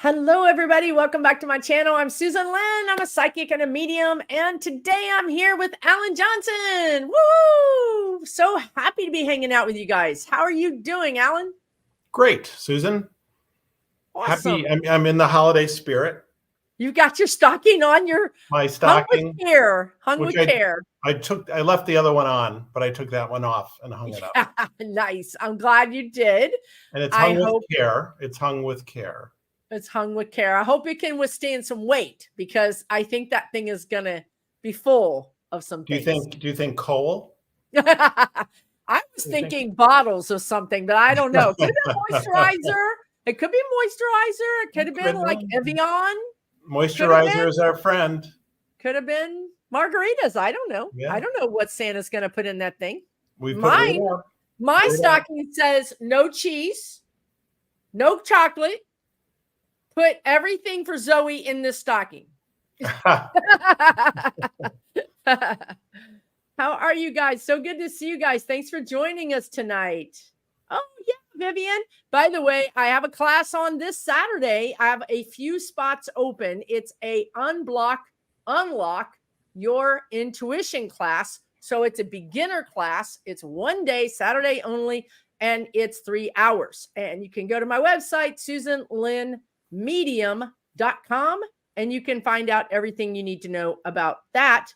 Hello, everybody. Welcome back to my channel. I'm Susan Lynn. I'm a psychic and a medium. And today I'm here with Alan Johnson. Woo! So happy to be hanging out with you guys. How are you doing, Alan? Great, Susan. Awesome. Happy. I'm in the holiday spirit. You got your stocking on, My stocking. Hung with care. Hung with care. I left the other one on, but I took that one off and hung it up. Nice. I'm glad you did. And it's hung with care. It's hung with care. It's hung with care. I hope it can withstand some weight because I think that thing is going to be full of some things. Do you think coal? I was thinking bottles or something, but I don't know. It could have been moisturizer. It could be moisturizer. It could have been like Evian. Moisturizer is our friend. Could have been margaritas. I don't know. Yeah. I don't know what Santa's going to put in that thing. My stocking says no cheese, no chocolate. Put everything for Zoe in this stocking. How are you guys? So good to see you guys. Thanks for joining us tonight. Oh, yeah, Vivian. By the way, I have a class on this Saturday. I have a few spots open. It's a unlock your intuition class. So it's a beginner class. It's 1 day, Saturday only, and it's 3 hours. And you can go to my website, SusanLynnMedium.com, and you can find out everything you need to know about that.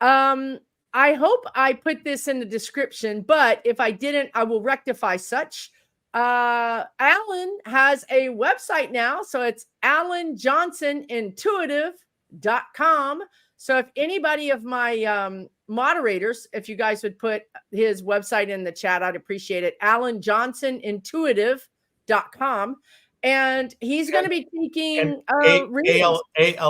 I hope I put this in the description, but if I didn't, I will rectify such. Alan has a website now, so it's AlanJohnsonIntuitive.com. So if anybody of my moderators, if you guys would put his website in the chat, I'd appreciate it. AlanJohnsonIntuitive.com. And he's going to be taking Allen. Allen.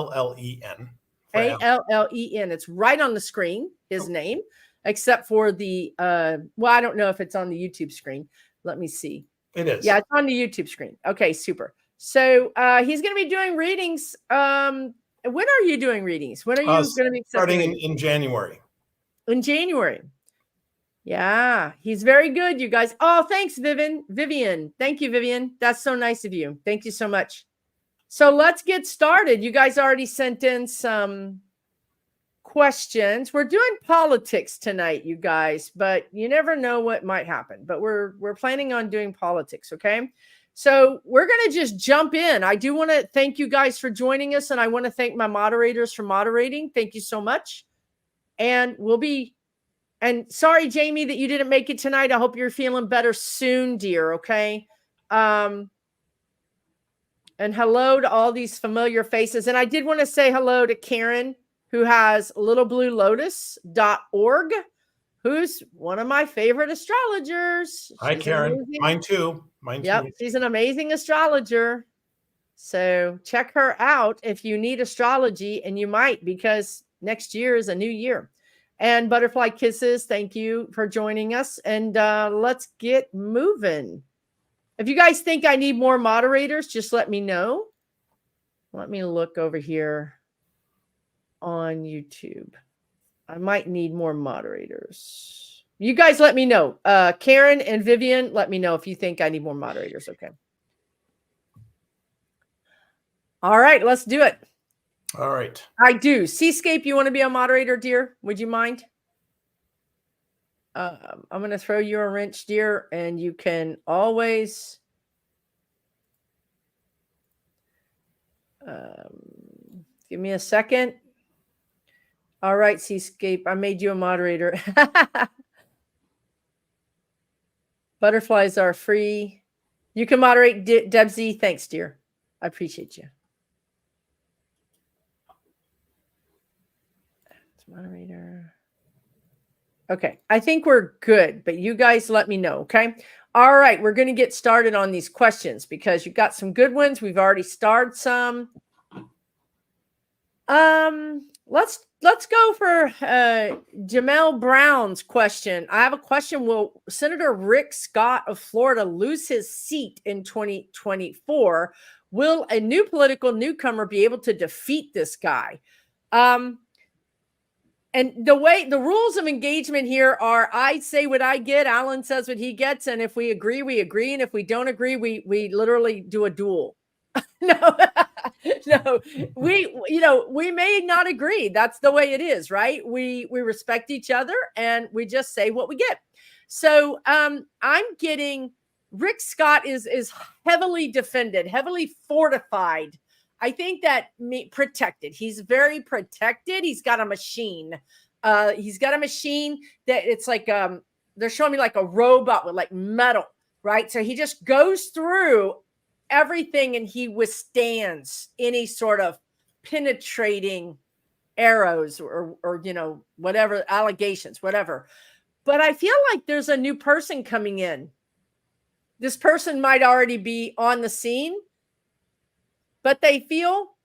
It's right on the screen, his name, except for the, well, I don't know if it's on the YouTube screen. Let me see. It is. Yeah, it's on the YouTube screen. Okay, super. So he's going to be doing readings. When are you doing readings? When are you going to be starting in January? In January. Yeah, he's very good, you guys. Oh, thanks, Vivian. Thank you, Vivian. That's so nice of you. Thank you so much. So let's get started. You guys already sent in some questions. We're doing politics tonight, you guys, but you never know what might happen. But we're planning on doing politics, okay? So we're going to just jump in. I do want to thank you guys for joining us, and I want to thank my moderators for moderating. Thank you so much. And and sorry, Jamie, that you didn't make it tonight. I hope you're feeling better soon, dear, okay? And hello to all these familiar faces. And I did want to say hello to Karen, who has littlebluelotus.org, who's one of my favorite astrologers. Hi, Karen. Mine too. Yep, she's an amazing astrologer. So check her out if you need astrology, and you might, because next year is a new year. And Butterfly Kisses, thank you for joining us. And let's get moving. If you guys think I need more moderators, just let me know. Let me look over here on YouTube. I might need more moderators. You guys let me know. Karen and Vivian, let me know if you think I need more moderators. Okay. All right, let's do it. All right. I do. Seascape, you want to be a moderator, dear? Would you mind? I'm going to throw you a wrench, dear, and you can always give me a second. All right, Seascape, I made you a moderator. Butterflies are free. You can moderate, Debsy. Thanks, dear. I appreciate you. Moderator. Okay, I think we're good, but you guys let me know, okay? All right, we're going to get started on these questions because you've got some good ones. We've already started some. Let's go for Jamel Brown's question. I have a question. Will Senator Rick Scott of Florida lose his seat in 2024? Will a new political newcomer be able to defeat this guy? And the rules of engagement here are, I say what I get, Alan says what he gets, and if we agree, we agree, and if we don't agree, we literally do a duel. No, no, we may not agree. That's the way it is, right? We respect each other and we just say what we get. So I'm getting Rick Scott is heavily defended, heavily fortified. I think that protected. He's very protected. He's got a machine. He's got a machine that it's like they're showing me like a robot with like metal, right? So he just goes through everything and he withstands any sort of penetrating arrows or whatever, allegations, whatever. But I feel like there's a new person coming in. This person might already be on the scene, but they feel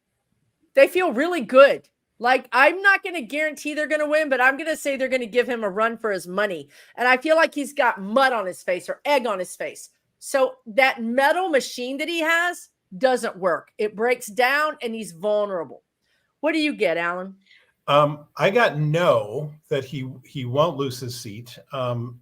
really good. Like, I'm not going to guarantee they're going to win, but I'm going to say they're going to give him a run for his money. And I feel like he's got mud on his face or egg on his face. So that metal machine that he has doesn't work. It breaks down and he's vulnerable. What do you get, Alan? I got no, that he won't lose his seat. And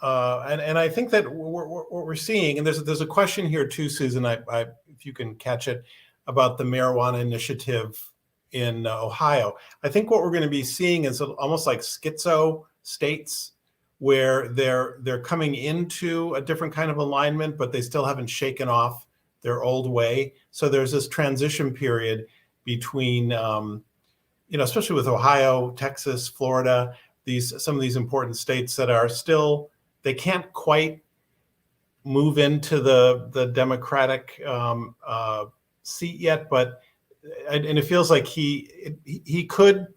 I think that what we're seeing, and there's a question here too, Susan, if you can catch it, about the marijuana initiative in Ohio. I think what we're going to be seeing is almost like schizo states, where they're coming into a different kind of alignment, but they still haven't shaken off their old way. So there's this transition period between, especially with Ohio, Texas, Florida, some of these important states that are still, they can't quite move into the Democratic seat yet, and it feels like he could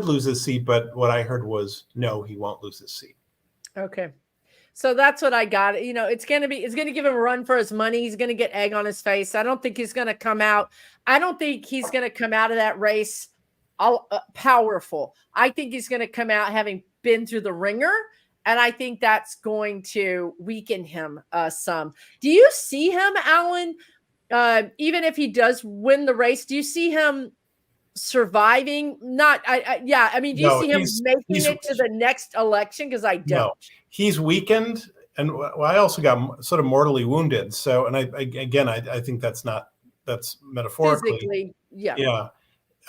lose his seat, but what I heard was no, he won't lose his seat. Okay. So that's what I got. It's going to give him a run for his money. He's going to get egg on his face. I don't think he's going to come out. I don't think he's going to come out of that race powerful. I think he's going to come out having been through the ringer. And I think that's going to weaken him some. Do you see him, Alan, even if he does win the race, do you see him surviving? Do you see him making it to the next election? Because I don't. No, he's weakened, and I also got sort of mortally wounded. So, and I think that's metaphorically. Physically, yeah. Yeah.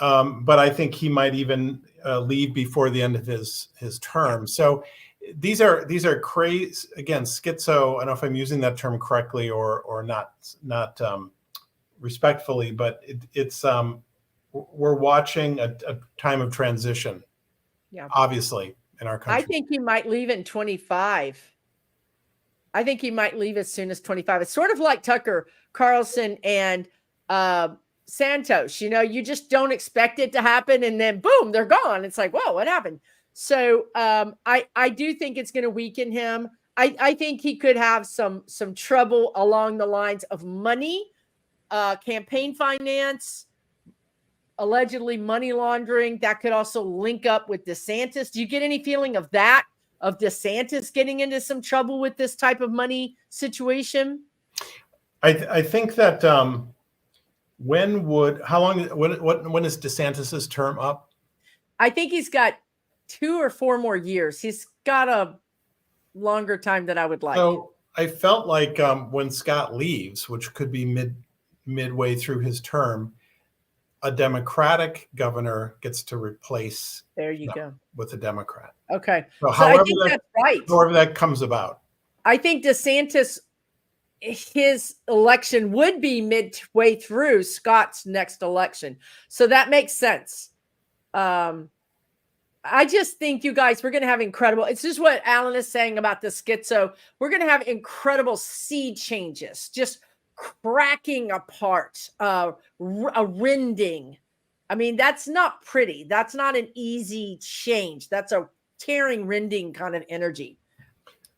But I think he might even leave before the end of his term. So these are crazy, again, schizo. I don't know if I'm using that term correctly or not respectfully, but it's we're watching a time of transition. Yeah, obviously in our country. I think he might leave in 25. I think he might leave as soon as 25. It's sort of like Tucker Carlson and Santos. You just don't expect it to happen, and then boom, they're gone. It's like, whoa, what happened? So I do think it's going to weaken him. I think he could have some trouble along the lines of money, campaign finance, allegedly money laundering. That could also link up with DeSantis. Do you get any feeling of that, of DeSantis getting into some trouble with this type of money situation? I think that when is DeSantis's term up? I think he's got 2 or 4 more years. He's got a longer time than I would like. So I felt like when Scott leaves, which could be midway through his term, a Democratic governor gets to replace. There you go. With a Democrat. Okay. So I think that's right. However that comes about. I think DeSantis, his election would be midway through Scott's next election. So that makes sense. I just think, you guys, we're going to have incredible. It's just what Alan is saying about the schizo. We're going to have incredible sea changes, just cracking apart, a rending. I mean, that's not pretty. That's not an easy change. That's a tearing, rending kind of energy.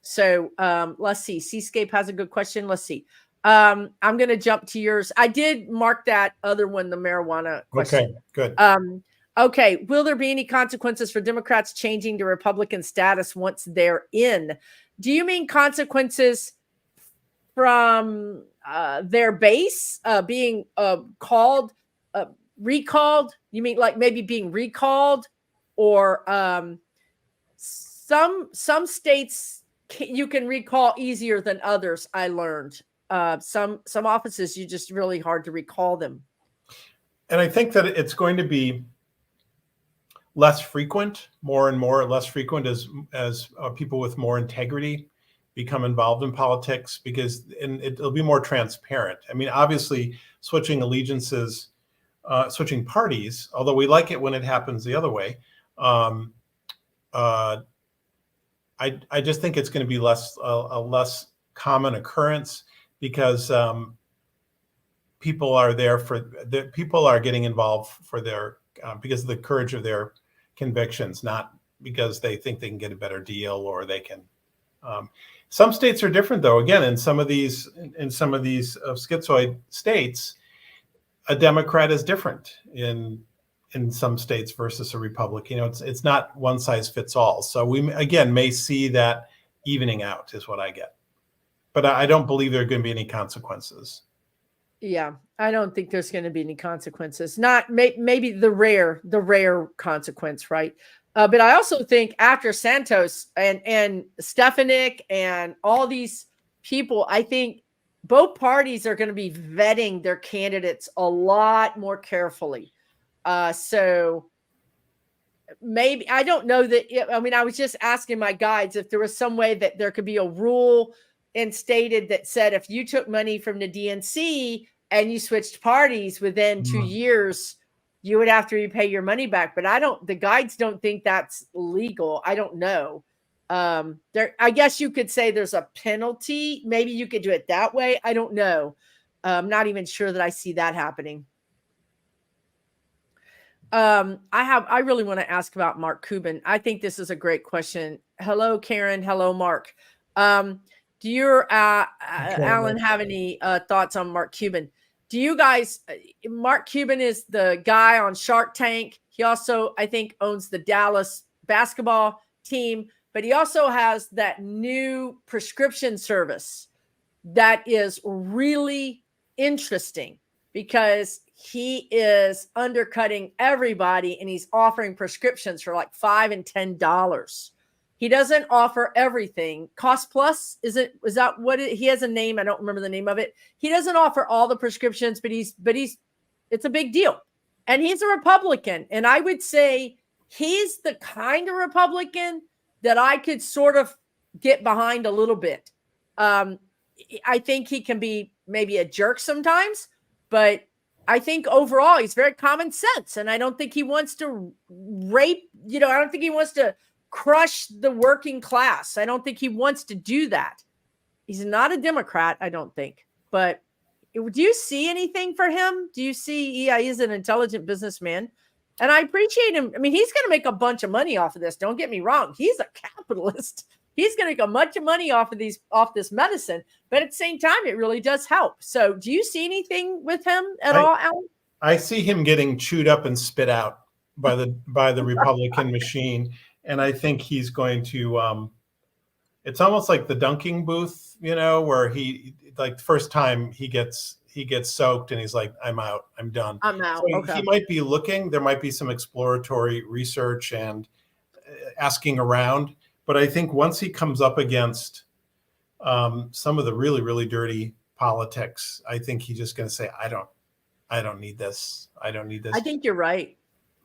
So let's see. Seascape has a good question. Let's see. I'm going to jump to yours. I did mark that other one, the marijuana question. Okay, good. Okay. Will there be any consequences for Democrats changing to Republican status once they're in? Do you mean consequences from their base being recalled? You mean like maybe being recalled, or some states you can recall easier than others, I learned. Some offices, you just really hard to recall them. And I think that it's going to be less frequent, more and more less frequent as people with more integrity become involved in politics, because it'll be more transparent. I mean, obviously, switching allegiances, switching parties, although we like it when it happens the other way, I just think it's going to be a less common occurrence, because people are getting involved for their because of the courage of their convictions, not because they think they can get a better deal or they can. Some states are different, though. Again, in some of these schizoid states, a Democrat is different in some states versus a Republican. It's not one size fits all. So we again may see that evening out, is what I get. But I don't believe there are going to be any consequences. Yeah, I don't think there's going to be any consequences. Not maybe the rare consequence, right? But I also think after Santos and Stefanik and all these people, I think both parties are going to be vetting their candidates a lot more carefully. So maybe, I don't know that. I mean, I was just asking my guides if there was some way that there could be a rule instated that said if you took money from the DNC and you switched parties within 2 years, you would have to repay your money back. But the guides don't think that's legal. I don't know. I guess you could say there's a penalty. Maybe you could do it that way. I don't know. I'm not even sure that I see that happening. I really want to ask about Mark Cuban. I think this is a great question. Hello, Karen. Hello, Mark. Do you, Alan, have any thoughts on Mark Cuban? Do you guys, Mark Cuban is the guy on Shark Tank. He also, I think, owns the Dallas basketball team, but he also has that new prescription service that is really interesting because he is undercutting everybody and he's offering prescriptions for like $5 and $10. He doesn't offer everything. Cost Plus, is that what he has a name? I don't remember the name of it. He doesn't offer all the prescriptions, but it's a big deal. And he's a Republican. And I would say he's the kind of Republican that I could sort of get behind a little bit. I think he can be maybe a jerk sometimes, but I think overall he's very common sense. And I don't think he wants to rape, I don't think he wants to crush the working class. I don't think he wants to do that. He's not a Democrat, I don't think. But do you see anything for him? Do you see, he's an intelligent businessman. And I appreciate him. I mean, he's going to make a bunch of money off of this. Don't get me wrong. He's a capitalist. He's going to make a bunch of money off this medicine. But at the same time, it really does help. So do you see anything with him at all, Alan? I see him getting chewed up and spit out by the Republican machine. And I think he's going to, it's almost like the dunking booth, where he, like the first time he gets soaked and he's like, I'm out, I'm done. I'm out. So okay. He might be looking, there might be some exploratory research and asking around. But I think once he comes up against some of the really, really dirty politics, I think he's just going to say, I don't need this. I don't need this. I think you're right.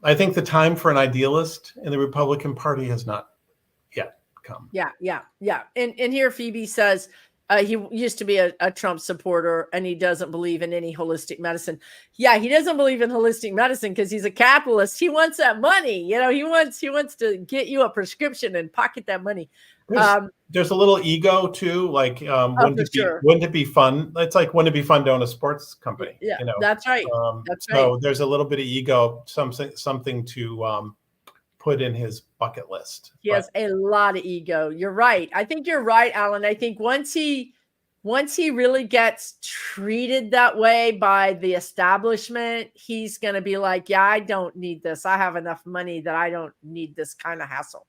I think the time for an idealist in the Republican Party has not yet come. Yeah. And here Phoebe says he used to be a Trump supporter and he doesn't believe in any holistic medicine. Yeah, he doesn't believe in holistic medicine because he's a capitalist. He wants that money. He wants to get you a prescription and pocket that money. There's a little ego too. Like, wouldn't it be fun? It's like, wouldn't it be fun to own a sports company? Yeah, that's right. That's right. So there's a little bit of ego, something to put in his bucket list. He has a lot of ego. You're right. I think you're right, Alan. I think once he really gets treated that way by the establishment, he's going to be like, yeah, I don't need this. I have enough money that I don't need this kind of hassle.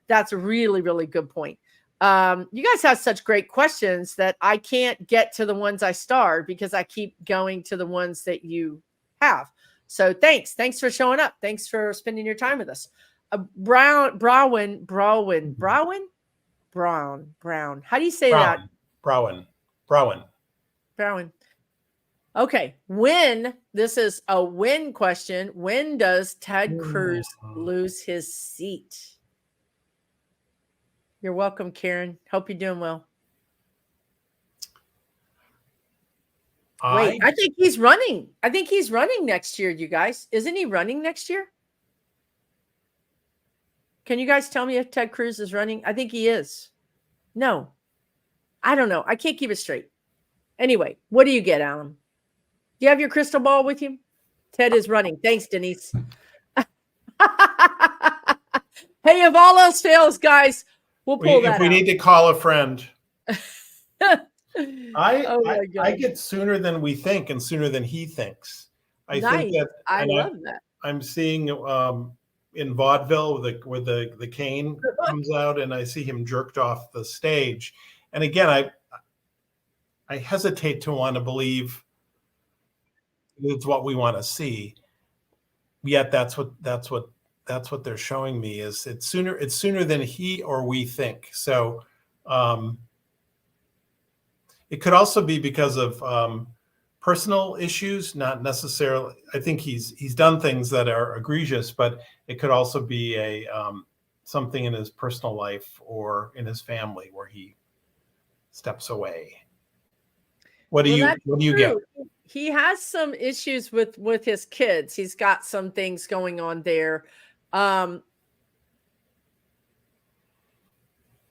That's a really, really good point. You guys have such great questions that I can't get to the ones I starred because I keep going to the ones that you have. So thanks for showing up. Thanks for spending your time with us. Brown. How do you say that? Brown. Farwin. Okay. This is a when question. When does Ted Cruz lose his seat? You're welcome, Karen. Hope you're doing well. Wait, I think he's running. I think he's running next year, you guys. Isn't he running next year? Can you guys tell me if Ted Cruz is running? I think he is. No. I don't know. I can't keep it straight. Anyway, what do you get, Alan? Do you have your crystal ball with you? Ted is running. Thanks, Denise. Hey, if all else fails, guys, we'll pull that If we out. need to call a friend. I get sooner than we think and sooner than he thinks. I think that I love that. I'm seeing in vaudeville where the cane comes out and I see him jerked off the stage. And again, I hesitate to want to believe it's what we want to see. Yet that's what they're showing me is it's sooner than he or we think. So it could also be because of personal issues, not necessarily. I think he's done things that are egregious, but it could also be a something in his personal life or in his family where he steps away. What do you get? He has some issues with his kids. He's got some things going on there. You know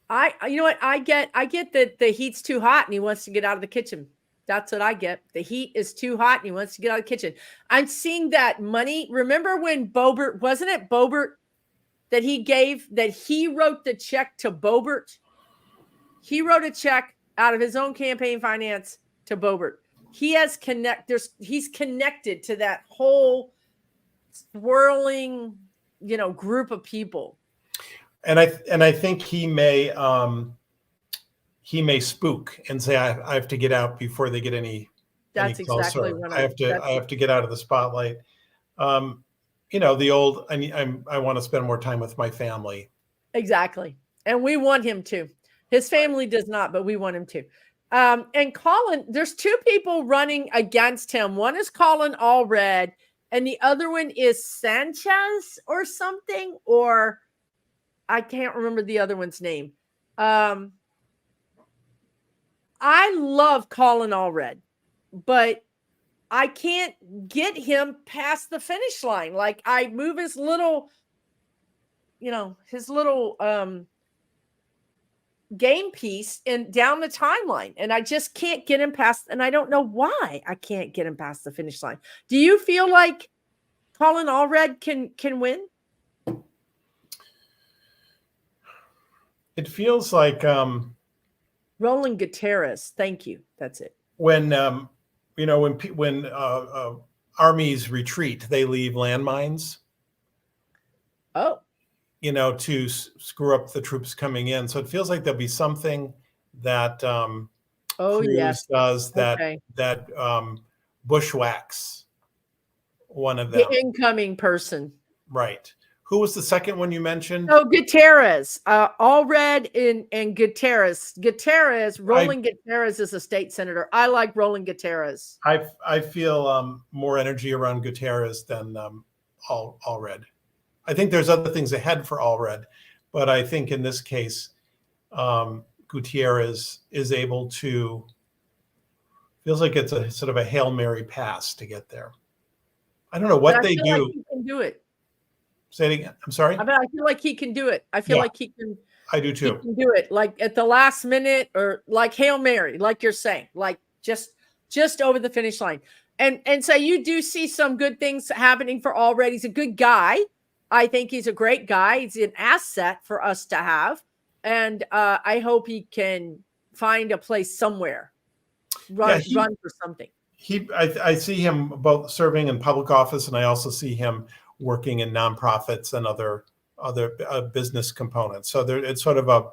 what I get that the heat's too hot and he wants to get out of the kitchen. That's what I get. The heat is too hot and he wants to get out of the kitchen. I'm seeing that money. Remember when Boebert, wasn't it Boebert that he wrote the check to Boebert? He wrote a check out of his own campaign finance to Boebert. He's connected to that whole swirling, group of people. And I think he may spook and say I have to get out before they get any closer. Exactly what I have to get out of the spotlight. The old I want to spend more time with my family. Exactly. And we want him to. His family does not, but we want him to. And Colin, there's two people running against him. One is Colin Allred, and the other one is Sanchez or something, or I can't remember the other one's name. I love Colin Allred, but I can't get him past the finish line. Like I move his little game piece and down the timeline, and I just can't get him past, and I don't know why I can't get him past the finish line. Do you feel like Colin Allred can win? It feels like Roland Gutierrez. Thank you. That's it. When armies retreat, they leave landmines. Oh. To screw up the troops coming in. So it feels like there'll be something that Cruz does that bushwhacks one of them. The incoming person. Right. Who was the second one you mentioned? Oh, Gutierrez. Allred and Gutierrez. Roland Gutierrez is a state senator. I like Roland Gutierrez. I feel more energy around Gutierrez than Allred. I think there's other things ahead for Allred, but I think in this case, Gutierrez is able to, feels like it's a sort of a Hail Mary pass to get there. I don't know what they do. Like he can do it. Say it again. I'm sorry. I feel like he can do it. I feel like he can. I do too. He can do it like at the last minute or like Hail Mary, like you're saying, like just over the finish line. And so you do see some good things happening for Allred. He's a good guy. I think he's a great guy. He's an asset for us to have. And I hope he can find a place somewhere, run for something. I see him both serving in public office, and I also see him working in nonprofits and other business components. So it's sort of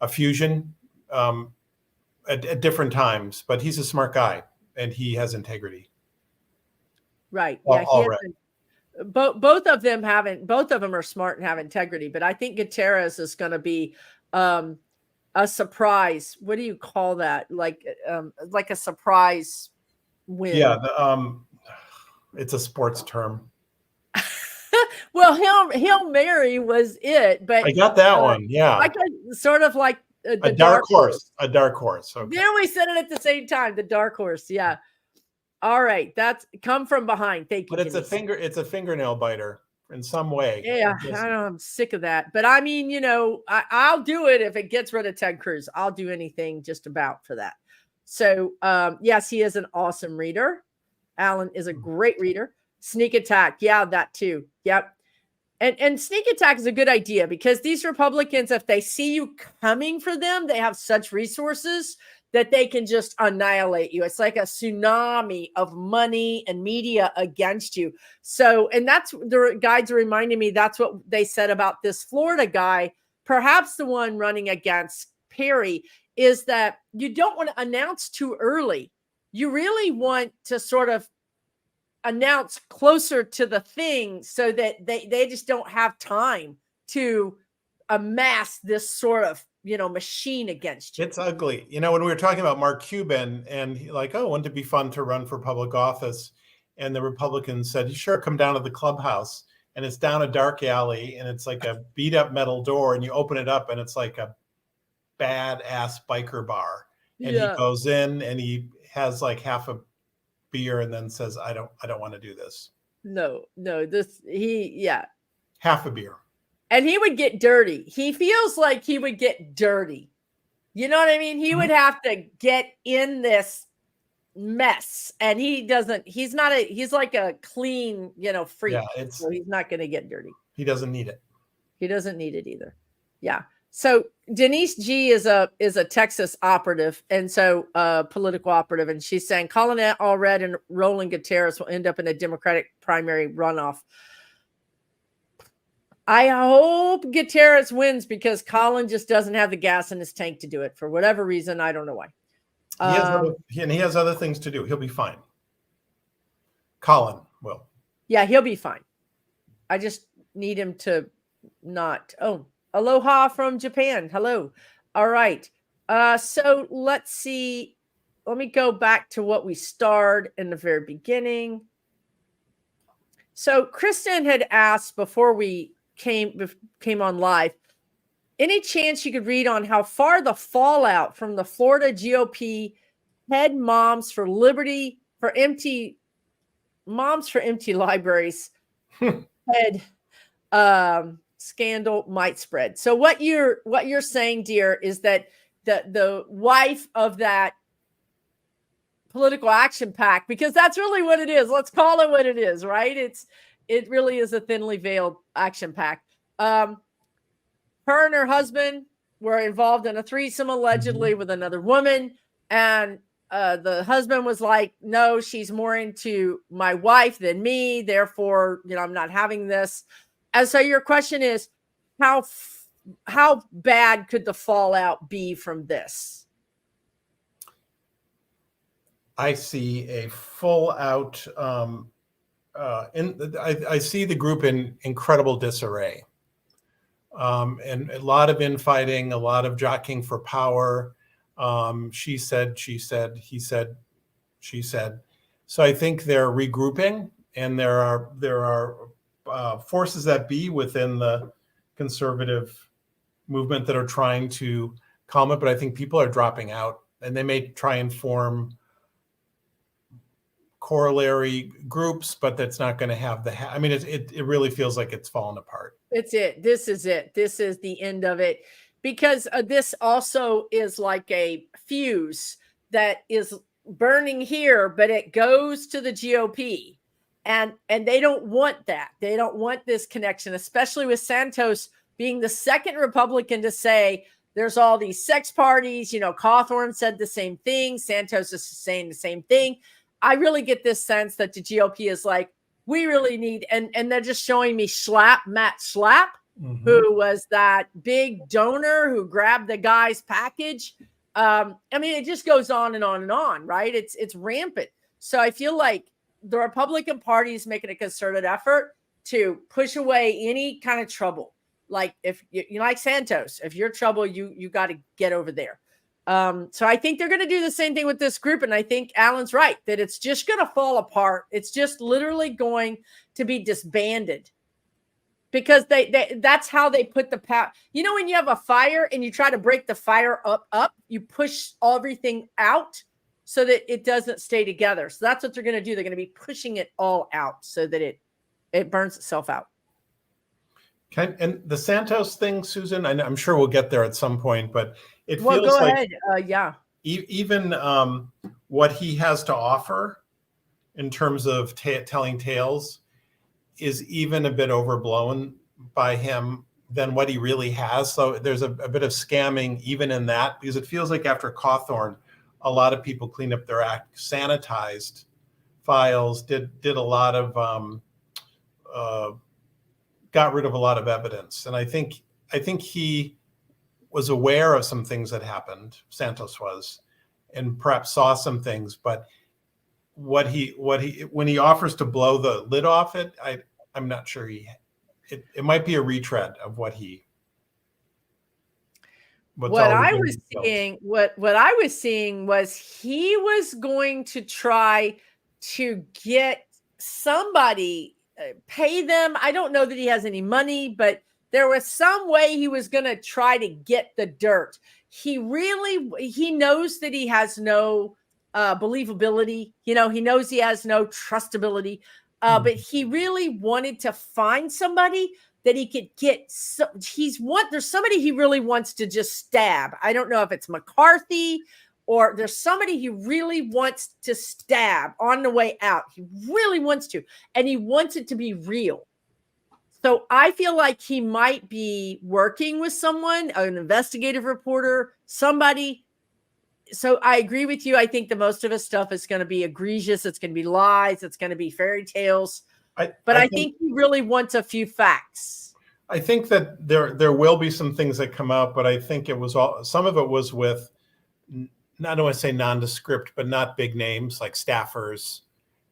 a fusion at different times, but he's a smart guy and he has integrity. Right. Yeah. Both of them are smart and have integrity, but I think Gutierrez is going to be a surprise. What do you call that? Like a surprise win. Yeah, it's a sports term. Well, Hail Mary was it, but I got that one. Yeah, like a sort of like a dark horse. A dark horse. Okay. There, we said it at the same time. The dark horse. Yeah. All right. That's come from behind. Thank you. But it's Denise. a fingernail biter in some way. Yeah, I'm sick of that. But I mean, I'll do it if it gets rid of Ted Cruz. I'll do anything just about for that. So yes, he is an awesome reader. Alan is a great reader. Sneak attack. Yeah, that too. Yep. And sneak attack is a good idea because these Republicans, if they see you coming for them, they have such resources that they can just annihilate you. It's like a tsunami of money and media against you. So, and that's the guides are reminding me, that's what they said about this Florida guy, perhaps the one running against Perry, is that you don't want to announce too early. You really want to sort of announce closer to the thing so that they just don't have time to amass this sort of machine against you. It's ugly. When we were talking about Mark Cuban and wouldn't it be fun to run for public office? And the Republicans said, sure, come down to the clubhouse. And it's down a dark alley and it's like a beat up metal door and you open it up and it's like a badass biker bar. And he goes in and he has like half a beer and then says, I don't want to do this. No, half a beer. And he would get dirty. He feels like he would get dirty. You know what I mean? He would have to get in this mess. And he's like a clean, freak. Yeah, so he's not going to get dirty. He doesn't need it. He doesn't need it either. Yeah. So Denise G is a Texas operative, and so political operative, and she's saying Colin Allred and Roland Gutierrez will end up in a Democratic primary runoff. I hope Gutierrez wins because Colin just doesn't have the gas in his tank to do it for whatever reason. I don't know why. He has other things to do. He'll be fine. Colin will. Yeah, he'll be fine. I just need him to not. Oh, aloha from Japan. Hello. All right. So let's see. Let me go back to what we started in the very beginning. So Kristen had asked before we came on live, any chance you could read on how far the fallout from the Florida GOP head Moms for Empty Libraries head scandal might spread. So what you're saying, dear, is that the wife of that political action PAC, because that's really what it is. Let's call it what it is, right? It really is a thinly veiled action PAC. Her and her husband were involved in a threesome allegedly with another woman, and the husband was like, no, she's more into my wife than me, therefore I'm not having this. And so your question is, how bad could the fallout be from this? I see a full out I see the group in incredible disarray, and a lot of infighting, a lot of jockeying for power. She said, he said, she said. So I think they're regrouping, and there are forces that be within the conservative movement that are trying to calm it, but I think people are dropping out, and they may try and form corollary groups, but that's not going to have it really feels like it's fallen apart. It's it. This is it. This is the end of it, because this also is like a fuse that is burning here, but it goes to the GOP, and they don't want that. They don't want this connection, especially with Santos being the second Republican to say there's all these sex parties. Cawthorn said the same thing. Santos is saying the same thing. I really get this sense that the GOP is like, we really need, and they're just showing me Matt Schlapp, who was that big donor who grabbed the guy's package. It just goes on and on and on, right? It's rampant. So I feel like the Republican Party is making a concerted effort to push away any kind of trouble. like if you like Santos, if you're trouble, you got to get over there. So I think they're going to do the same thing with this group. And I think Alan's right that it's just going to fall apart. It's just literally going to be disbanded because that's how they put the power. You know, when you have a fire and you try to break the fire up, you push everything out so that it doesn't stay together. So that's what they're going to do. They're going to be pushing it all out so that it burns itself out. Okay. And the Santos thing, Susan, I'm sure we'll get there at some point, but it Well, feels go like ahead. Yeah. even what he has to offer in terms of telling tales is even a bit overblown by him than what he really has. So there's a bit of scamming even in that, because it feels like after Cawthorn, a lot of people cleaned up their act, sanitized files, did a lot of got rid of a lot of evidence. And I think he was aware of some things that happened, Santos was, and perhaps saw some things, but when he offers to blow the lid off it, I'm not sure it might be a retread of what I was seeing was he was going to try to get somebody, pay them. I don't know that he has any money, but there was some way he was going to try to get the dirt. He knows that he has no believability. You know, he knows he has no trustability, but he really wanted to find somebody that he could get. There's somebody he really wants to just stab. I don't know if it's McCarthy or there's somebody he really wants to stab on the way out. He really wants to, and he wants it to be real. So I feel like he might be working with someone, an investigative reporter, somebody. So I agree with you. I think the most of his stuff is going to be egregious. It's going to be lies. It's going to be fairy tales. I think he really wants a few facts. I think that there will be some things that come out, but I think some of it was with, I don't want to say nondescript, but not big names like staffers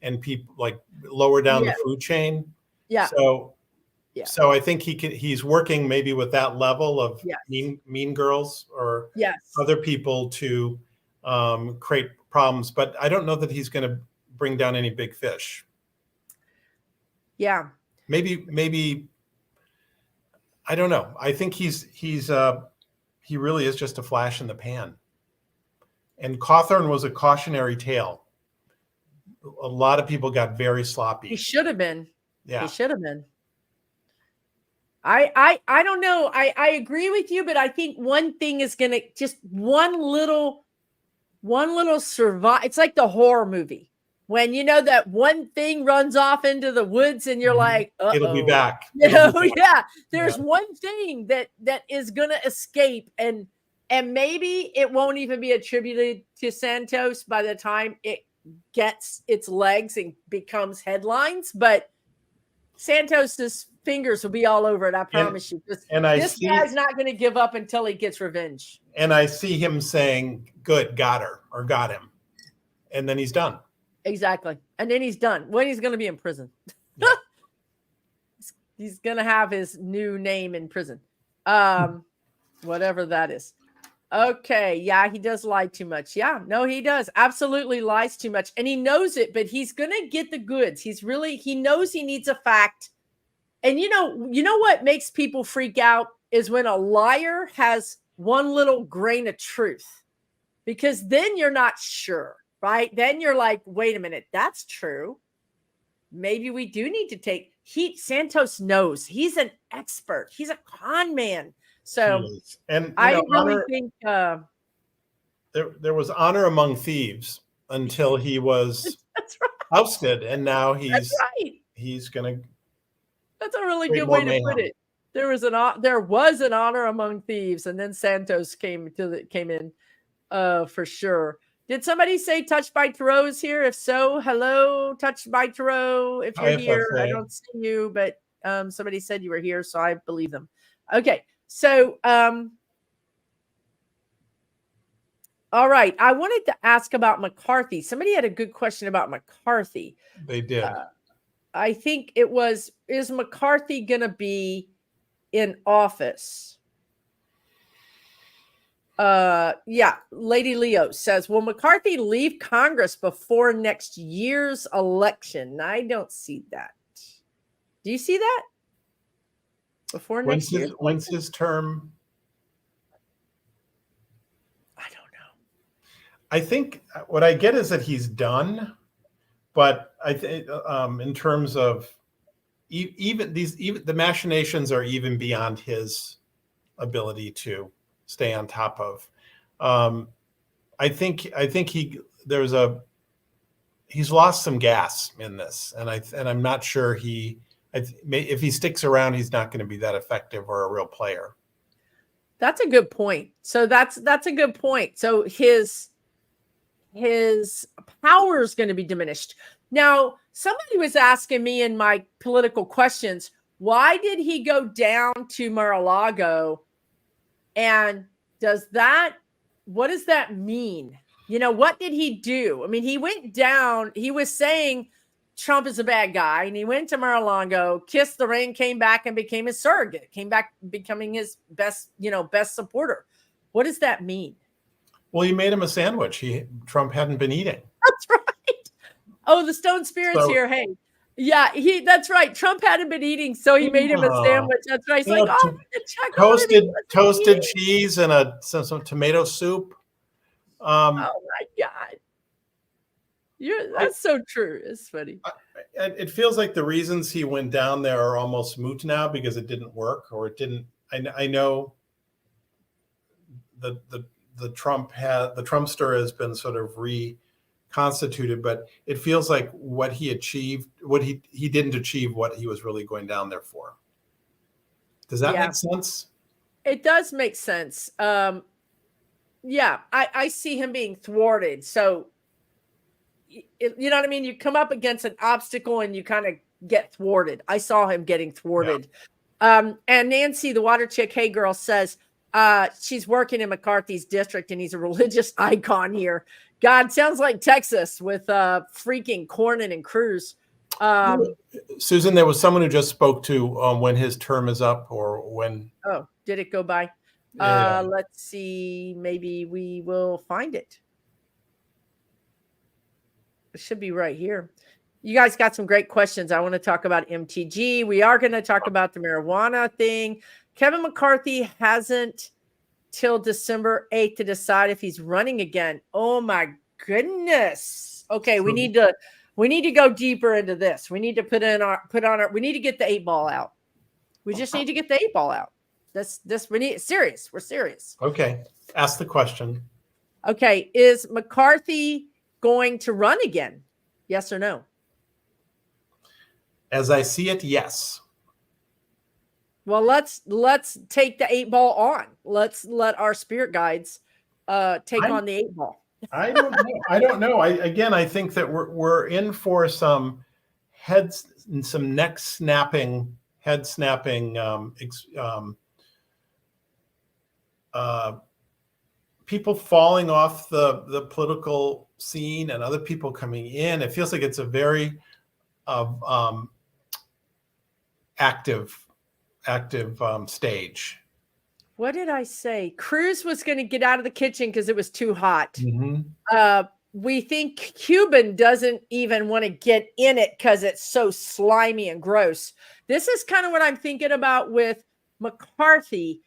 and people like lower down the food chain. Yeah. So I think he's working maybe with that level of mean girls or other people to create problems, but I don't know that he's going to bring down any big fish. Yeah. Maybe I don't know. I think he really is just a flash in the pan. And Cawthorn was a cautionary tale. A lot of people got very sloppy. He should have been. Yeah. He should have been. I don't know. I agree with you, but I think one thing is going to just one little survive. It's like the horror movie when you know that one thing runs off into the woods and you're like, uh-oh. It'll be back. There's one thing that is going to escape, and maybe it won't even be attributed to Santos by the time it gets its legs and becomes headlines, but Santos's fingers will be all over it. I promise you. This guy's not going to give up until he gets revenge. And I see him saying, good, got her or got him. And then he's done. Exactly. And then he's done. When he's going to be in prison. Yeah. He's going to have his new name in prison. Whatever that is. Okay. Yeah, he does lie too much. Yeah, no, he does. Absolutely lies too much. And he knows it, but he's going to get the goods. He knows he needs a fact. And you know what makes people freak out is when a liar has one little grain of truth, because then you're not sure, right? Then you're like, wait a minute, that's true. Maybe we do need to Santos knows. He's an expert. He's a con man. So and I really think there was honor among thieves until he was ousted, and now he's going to. That's a really good way to put it. There was an honor among thieves, and then Santos came in, for sure. Did somebody say Touched by Tarot is here? If so, hello, Touched by Tarot. If you're here, I don't see you, but somebody said you were here, so I believe them. Okay, so all right. I wanted to ask about McCarthy. Somebody had a good question about McCarthy. They did. I think it was, is McCarthy going to be in office. Lady Leo says, will McCarthy leave Congress before next year's election? I don't see that. Do you see that? Before next year? When's his term? I don't know. I think what I get is that he's done, but I think in terms of even the machinations are even beyond his ability to stay on top of. I think he's lost some gas in this, and I'm not sure if he sticks around, he's not going to be that effective or a real player. That's a good point. So that's a good point. So his power is going to be diminished. Now, somebody was asking me in my political questions, why did he go down to Mar-a-Lago? And what does that mean? What did he do? I mean, he went down, he was saying Trump is a bad guy, and he went to Mar-a-Lago, kissed the ring, came back and became his surrogate, came back becoming his best supporter. What does that mean? Well, he made him a sandwich. Trump hadn't been eating. That's right. Oh, the Stone Spirit's here. Hey. Yeah, that's right. Trump hadn't been eating, so he made him a sandwich. That's right. He's like, toasted cheese and some tomato soup. Oh my God. That's so true. It's funny. It feels like the reasons he went down there are almost moot now because it didn't work, or it didn't. I know the Trumpster has been sort of reconstituted, but it feels like what he achieved, he didn't achieve what he was really going down there for. Does that make sense? It does make sense. I see him being thwarted. So, you know what I mean? You come up against an obstacle and you kind of get thwarted. I saw him getting thwarted. Yeah. And Nancy, the water chick, hey girl, says she's working in McCarthy's district and he's a religious icon here. God, sounds like Texas with freaking Cornyn and Cruz. Susan, there was someone who just spoke to when his term is up or when. Oh, did it go by? Yeah. Let's see. Maybe we will find it. It should be right here. You guys got some great questions. I want to talk about MTG. We are going to talk about the marijuana thing. Kevin McCarthy hasn't till December 8th to decide if he's running again. Oh my goodness. Okay, we need to go deeper into this. We need to we need to get the 8-ball out. We just need to get the 8-ball out. We're serious. Okay. Ask the question. Okay. Is McCarthy going to run again? Yes or no? As I see it, yes. Well, let's take the 8-ball on. Let's let our spirit guides take on the 8-ball. I don't know. I think that we're in for some neck snapping, head snapping people falling off the political scene and other people coming in. It feels like it's a very active stage. What did I say? Cruz was going to get out of the kitchen because it was too hot. Mm-hmm. We think Cuban doesn't even want to get in it because it's so slimy and gross. This is kind of what I'm thinking about with McCarthy.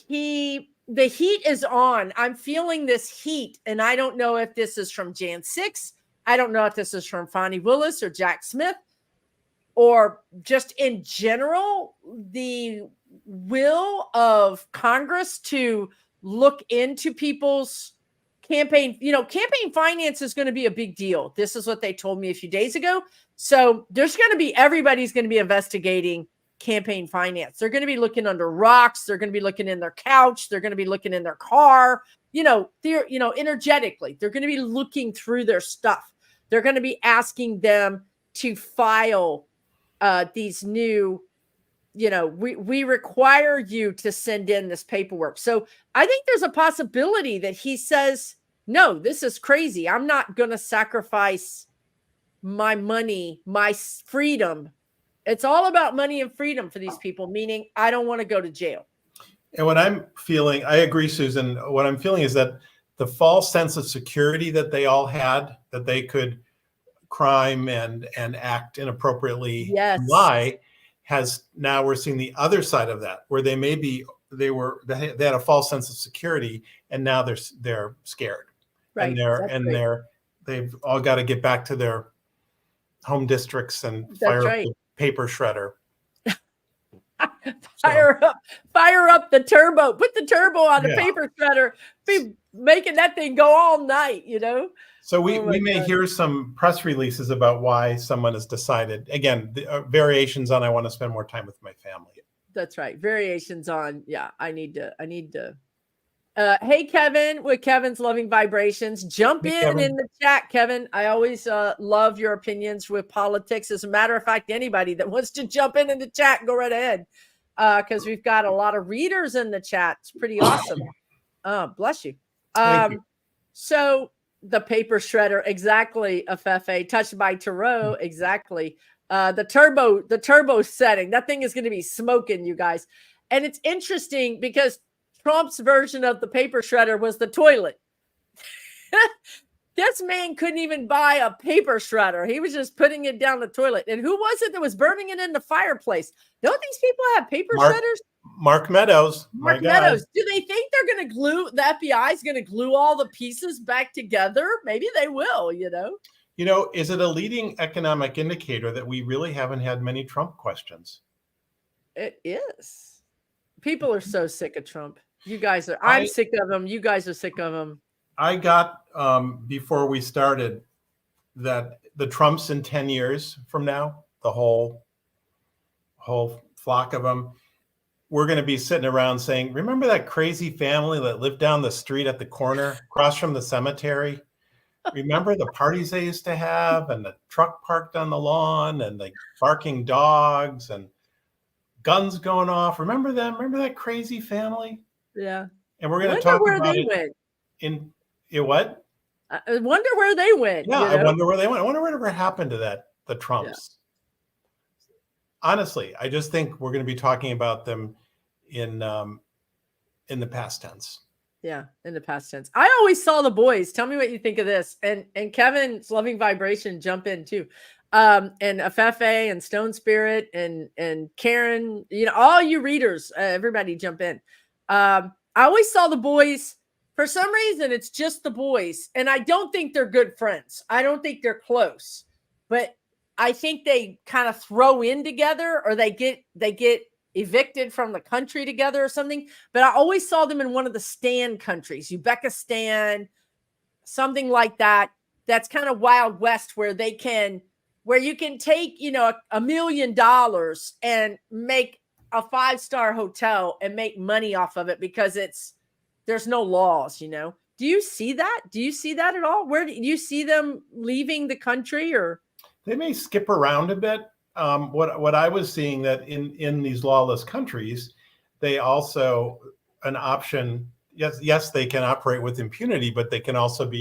The heat is on. I'm feeling this heat, and I don't know if this is from Jan 6. I don't know if this is from Fonnie Willis or Jack Smith, or just in general, the will of Congress to look into people's campaign. Campaign finance is going to be a big deal. This is what they told me a few days ago. So everybody's going to be investigating campaign finance. They're going to be looking under rocks. They're going to be looking in their couch. They're going to be looking in their car, energetically. They're going to be looking through their stuff. They're going to be asking them to file these new, we require you to send in this paperwork. So I think there's a possibility that he says, no, this is crazy. I'm not going to sacrifice my money, my freedom It's all about money and freedom for these people, meaning I don't want to go to jail. And what I'm feeling, I agree, Susan. What I'm feeling is that the false sense of security that they all had, that they could crime and act inappropriately, Yes. lie, has now we're seeing the other side of that, where they they had a false sense of security, and now they're scared, Right. and they've all got to get back to their home districts and fire up the paper shredder. Fire up the turbo. Put the turbo on the paper shredder. Be making that thing go all night, you know. So we may hear some press releases about why someone has decided. Again, the, variations on I want to spend more time with my family. That's right. Variations on I need to. Hey, Kevin, with Kevin's Loving Vibrations. Jump in the chat, Kevin. I always love your opinions with politics. As a matter of fact, anybody that wants to jump in the chat, go right ahead. Because we've got a lot of readers in the chat. It's pretty awesome. Bless you. Thank you. So the paper shredder, exactly, Afefe, touched by Tarot, exactly. The turbo setting, that thing is going to be smoking, you guys. And it's interesting because Trump's version of the paper shredder was the toilet. This man couldn't even buy a paper shredder. He was just putting it down the toilet. And who was it that was burning it in the fireplace? Don't these people have paper shredders? Mark Meadows. Mark Meadows. Do they think they're going to glue, the FBI is going to glue all the pieces back together? Maybe they will, you know? You know, is it a leading economic indicator that we really haven't had many Trump questions? It is. People are so sick of Trump. You guys are. I'm sick of him. You guys are sick of him. I got, before we started, that the Trumps in 10 years from now, the whole flock of them, we're going to be sitting around saying, remember that crazy family that lived down the street at the corner across from the cemetery? Remember the parties they used to have, and the truck parked on the lawn, and the barking dogs and guns going off? Remember them? Remember that crazy family? Yeah. And we're going to talk where about they it went. in what? I wonder where they went. Yeah, you know? I wonder where they went. I wonder whatever happened to the Trumps. Yeah. Honestly, I just think we're going to be talking about them in the past tense. Yeah, in the past tense. I always saw the boys. Tell me what you think of this. And Kevin's Loving Vibration, jump in too. And Afefe and Stone Spirit and Karen, you know, all you readers, everybody jump in. I always saw the boys. For some reason, it's just the boys. And I don't think they're good friends. I don't think they're close. But I think they kind of throw in together, or they get evicted from the country together or something. But I always saw them in one of the Stan countries, Uzbekistan, something like that. That's kind of Wild West, where you can take, you know, $1 million and make a 5-star hotel and make money off of it, because there's no laws, you know. Do you see that? Do you see that at all? Where do you see them leaving the country? Or they may skip around a bit. What I was seeing, that in these lawless countries, they also an option. Yes, they can operate with impunity, but they can also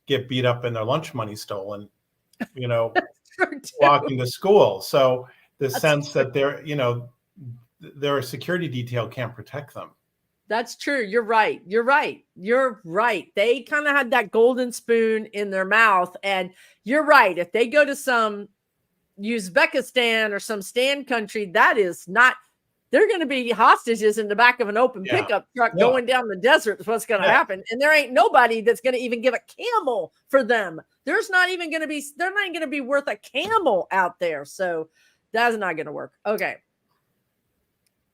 get beat up and their lunch money stolen, you know, walking to school. So the sense that their security detail can't protect them. That's true. You're right. They kind of had that golden spoon in their mouth. And you're right. If they go to some Uzbekistan or some Stan country, that is not, they're going to be hostages in the back of an open pickup truck going down the desert. Is what's going to happen. And there ain't nobody that's going to even give a camel for them. They're not even going to be worth a camel out there. So that's not going to work. Okay.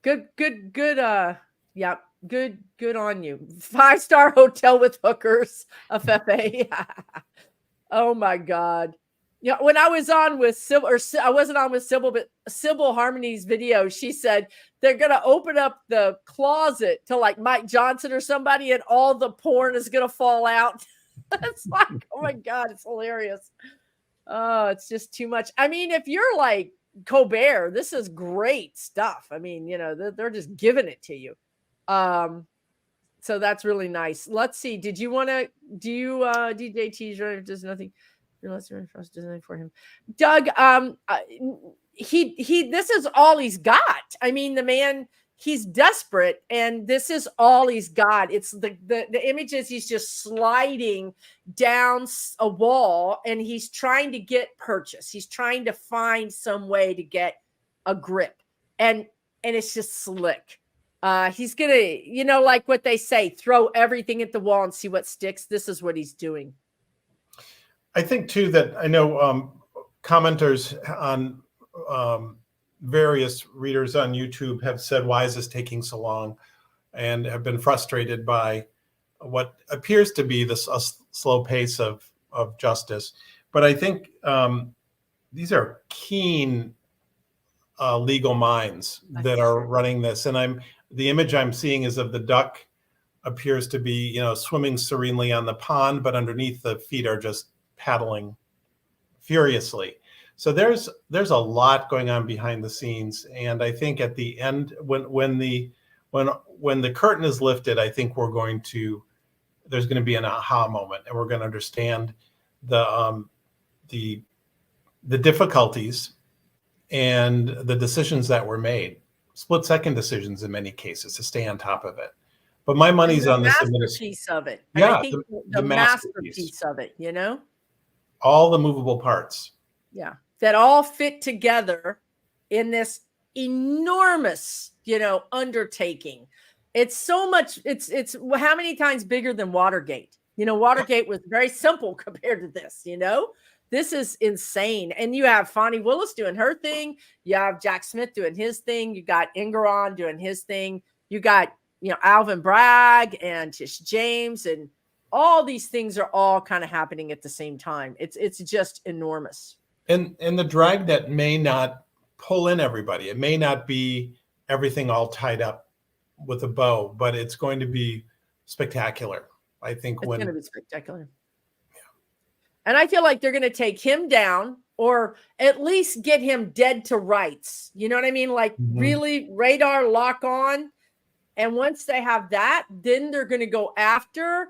Good. Yeah. Good on you. 5-star hotel with hookers, Afefe. Oh my God. Yeah, when I was on with Sybil, or I wasn't on with Sybil, but Sybil Harmony's video, she said they're going to open up the closet to like Mike Johnson or somebody, and all the porn is going to fall out. It's like, oh my God, it's hilarious. Oh, it's just too much. I mean, if you're like Colbert, this is great stuff. I mean, you know, they're just giving it to you. So that's really nice. Let's see. Did you want to DJ Teaser? Does nothing. Does nothing for him. Doug, this is all he's got. I mean, the man, he's desperate, and this is all he's got. It's the images. He's just sliding down a wall, and he's trying to get purchase. He's trying to find some way to get a grip, and it's just slick. He's gonna, like what they say, throw everything at the wall and see what sticks. This is what he's doing. I think too that I know commenters on various readers on YouTube have said, why is this taking so long? And have been frustrated by what appears to be a slow pace of justice. But I think these are keen legal minds that are running this. And the image I'm seeing is of the duck appears to be, swimming serenely on the pond, but underneath the feet are just paddling furiously. So there's a lot going on behind the scenes, and I think at the end, when the curtain is lifted, I think there's going to be an aha moment, and we're going to understand the difficulties and the decisions that were made, split-second decisions in many cases, to stay on top of it. But my money's on this masterpiece of it. And I think the masterpiece of it, all the movable parts. Yeah, that all fit together in this enormous, undertaking. It's so much. It's how many times bigger than Watergate? Watergate was very simple compared to this. This is insane. And you have Fonnie Willis doing her thing. You have Jack Smith doing his thing. You got Engeron doing his thing. You got, Alvin Bragg and Tish James, and all these things are all kind of happening at the same time. It's just enormous. And the dragnet may not pull in everybody. It may not be everything all tied up with a bow, but it's going to be spectacular. I think it's going to be spectacular. And I feel like they're going to take him down, or at least get him dead to rights. You know what I mean? Like really radar lock on. And once they have that, then they're going to go after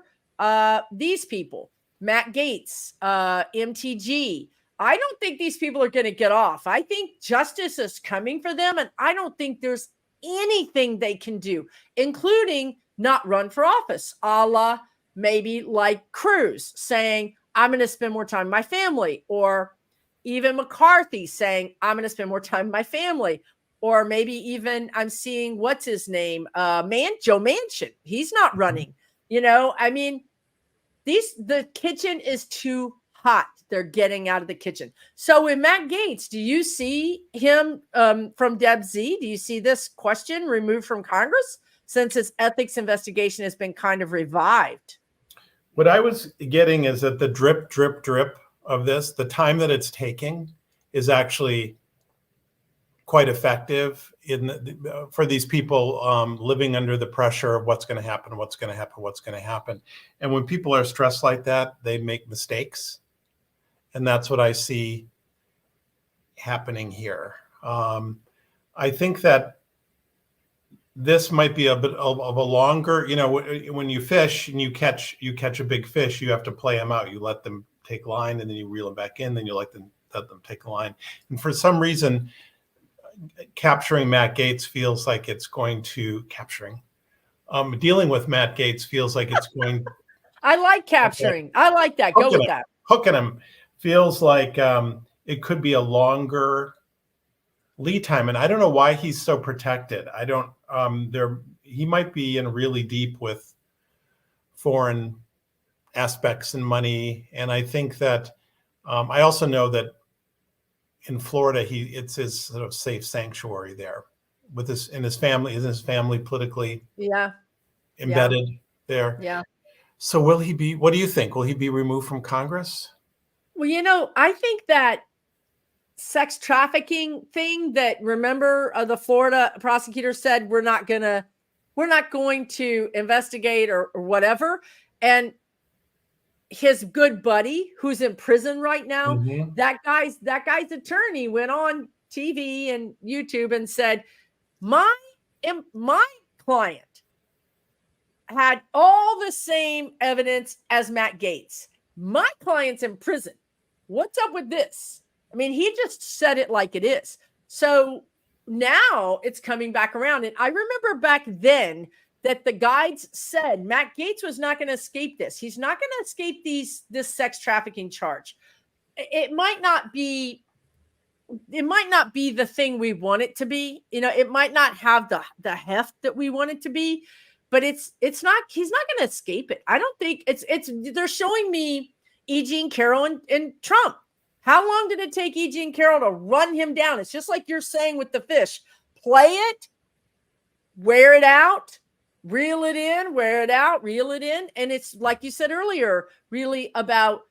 these people, Matt Gaetz, MTG. I don't think these people are going to get off. I think justice is coming for them. And I don't think there's anything they can do, including not run for office, a la maybe like Cruz saying, I'm going to spend more time with my family, or even McCarthy saying, I'm going to spend more time with my family, or maybe even I'm seeing, what's his name? Joe Manchin. He's not running, I mean, the kitchen is too hot. They're getting out of the kitchen. So with Matt Gaetz, do you see him from Deb Z? Do you see this question removed from Congress since his ethics investigation has been kind of revived? What I was getting is that the drip, drip, drip of this, the time that it's taking, is actually quite effective for these people living under the pressure of what's going to happen, what's going to happen, what's going to happen. And when people are stressed like that, they make mistakes. And that's what I see happening here. I think that this might be a bit of a longer, when you fish and you catch a big fish, you have to play them out. You let them take line, and then you reel them back in. Then you let them take a line. And for some reason, capturing Matt Gaetz feels like it's going to dealing with Matt Gaetz feels like it's going. I like capturing. Okay. I like that. Go with that. Hooking him feels like it could be a longer lead time, and I don't know why he's so protected. I don't. He might be in really deep with foreign aspects and money, and I think that I also know that in Florida, it's his sort of safe sanctuary there, with his family politically embedded there. Yeah. So will he be? What do you think? Will he be removed from Congress? Well, I think that sex trafficking thing that, remember, the Florida prosecutor said we're not going to investigate or whatever, and his good buddy who's in prison right now, that guy's attorney went on TV and YouTube and said, my client had all the same evidence as Matt Gaetz. My client's in prison. What's up with this? I mean, he just said it like it is. So now it's coming back around. And I remember back then that the guides said Matt Gaetz was not going to escape this. He's not going to escape this sex trafficking charge. It might not be the thing we want it to be. It might not have the heft that we want it to be, but he's not going to escape it. I don't think they're showing me E.G. and Carroll and Trump. How long did it take E.G. and Carroll to run him down? It's just like you're saying with the fish. Play it, wear it out, reel it in, wear it out, reel it in. And it's like you said earlier, really about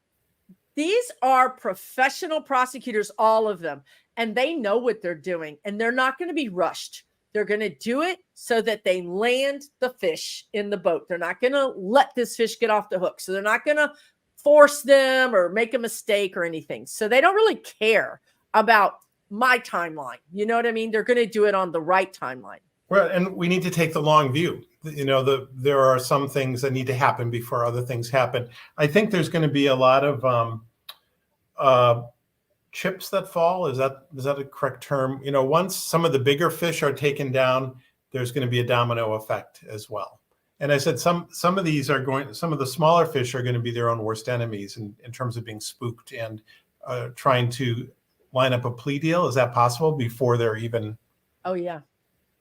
these are professional prosecutors, all of them, and they know what they're doing, and they're not going to be rushed. They're going to do it so that they land the fish in the boat. They're not going to let this fish get off the hook. So they're not going to force them or make a mistake or anything. So they don't really care about my timeline. You know what I mean? They're going to do it on the right timeline. Well, and we need to take the long view. There are some things that need to happen before other things happen. I think there's going to be a lot of chips that fall. Is that a correct term? Once some of the bigger fish are taken down, there's going to be a domino effect as well. And I said some of the smaller fish are going to be their own worst enemies in terms of being spooked and trying to line up a plea deal. Is that possible before they're even? Oh yeah.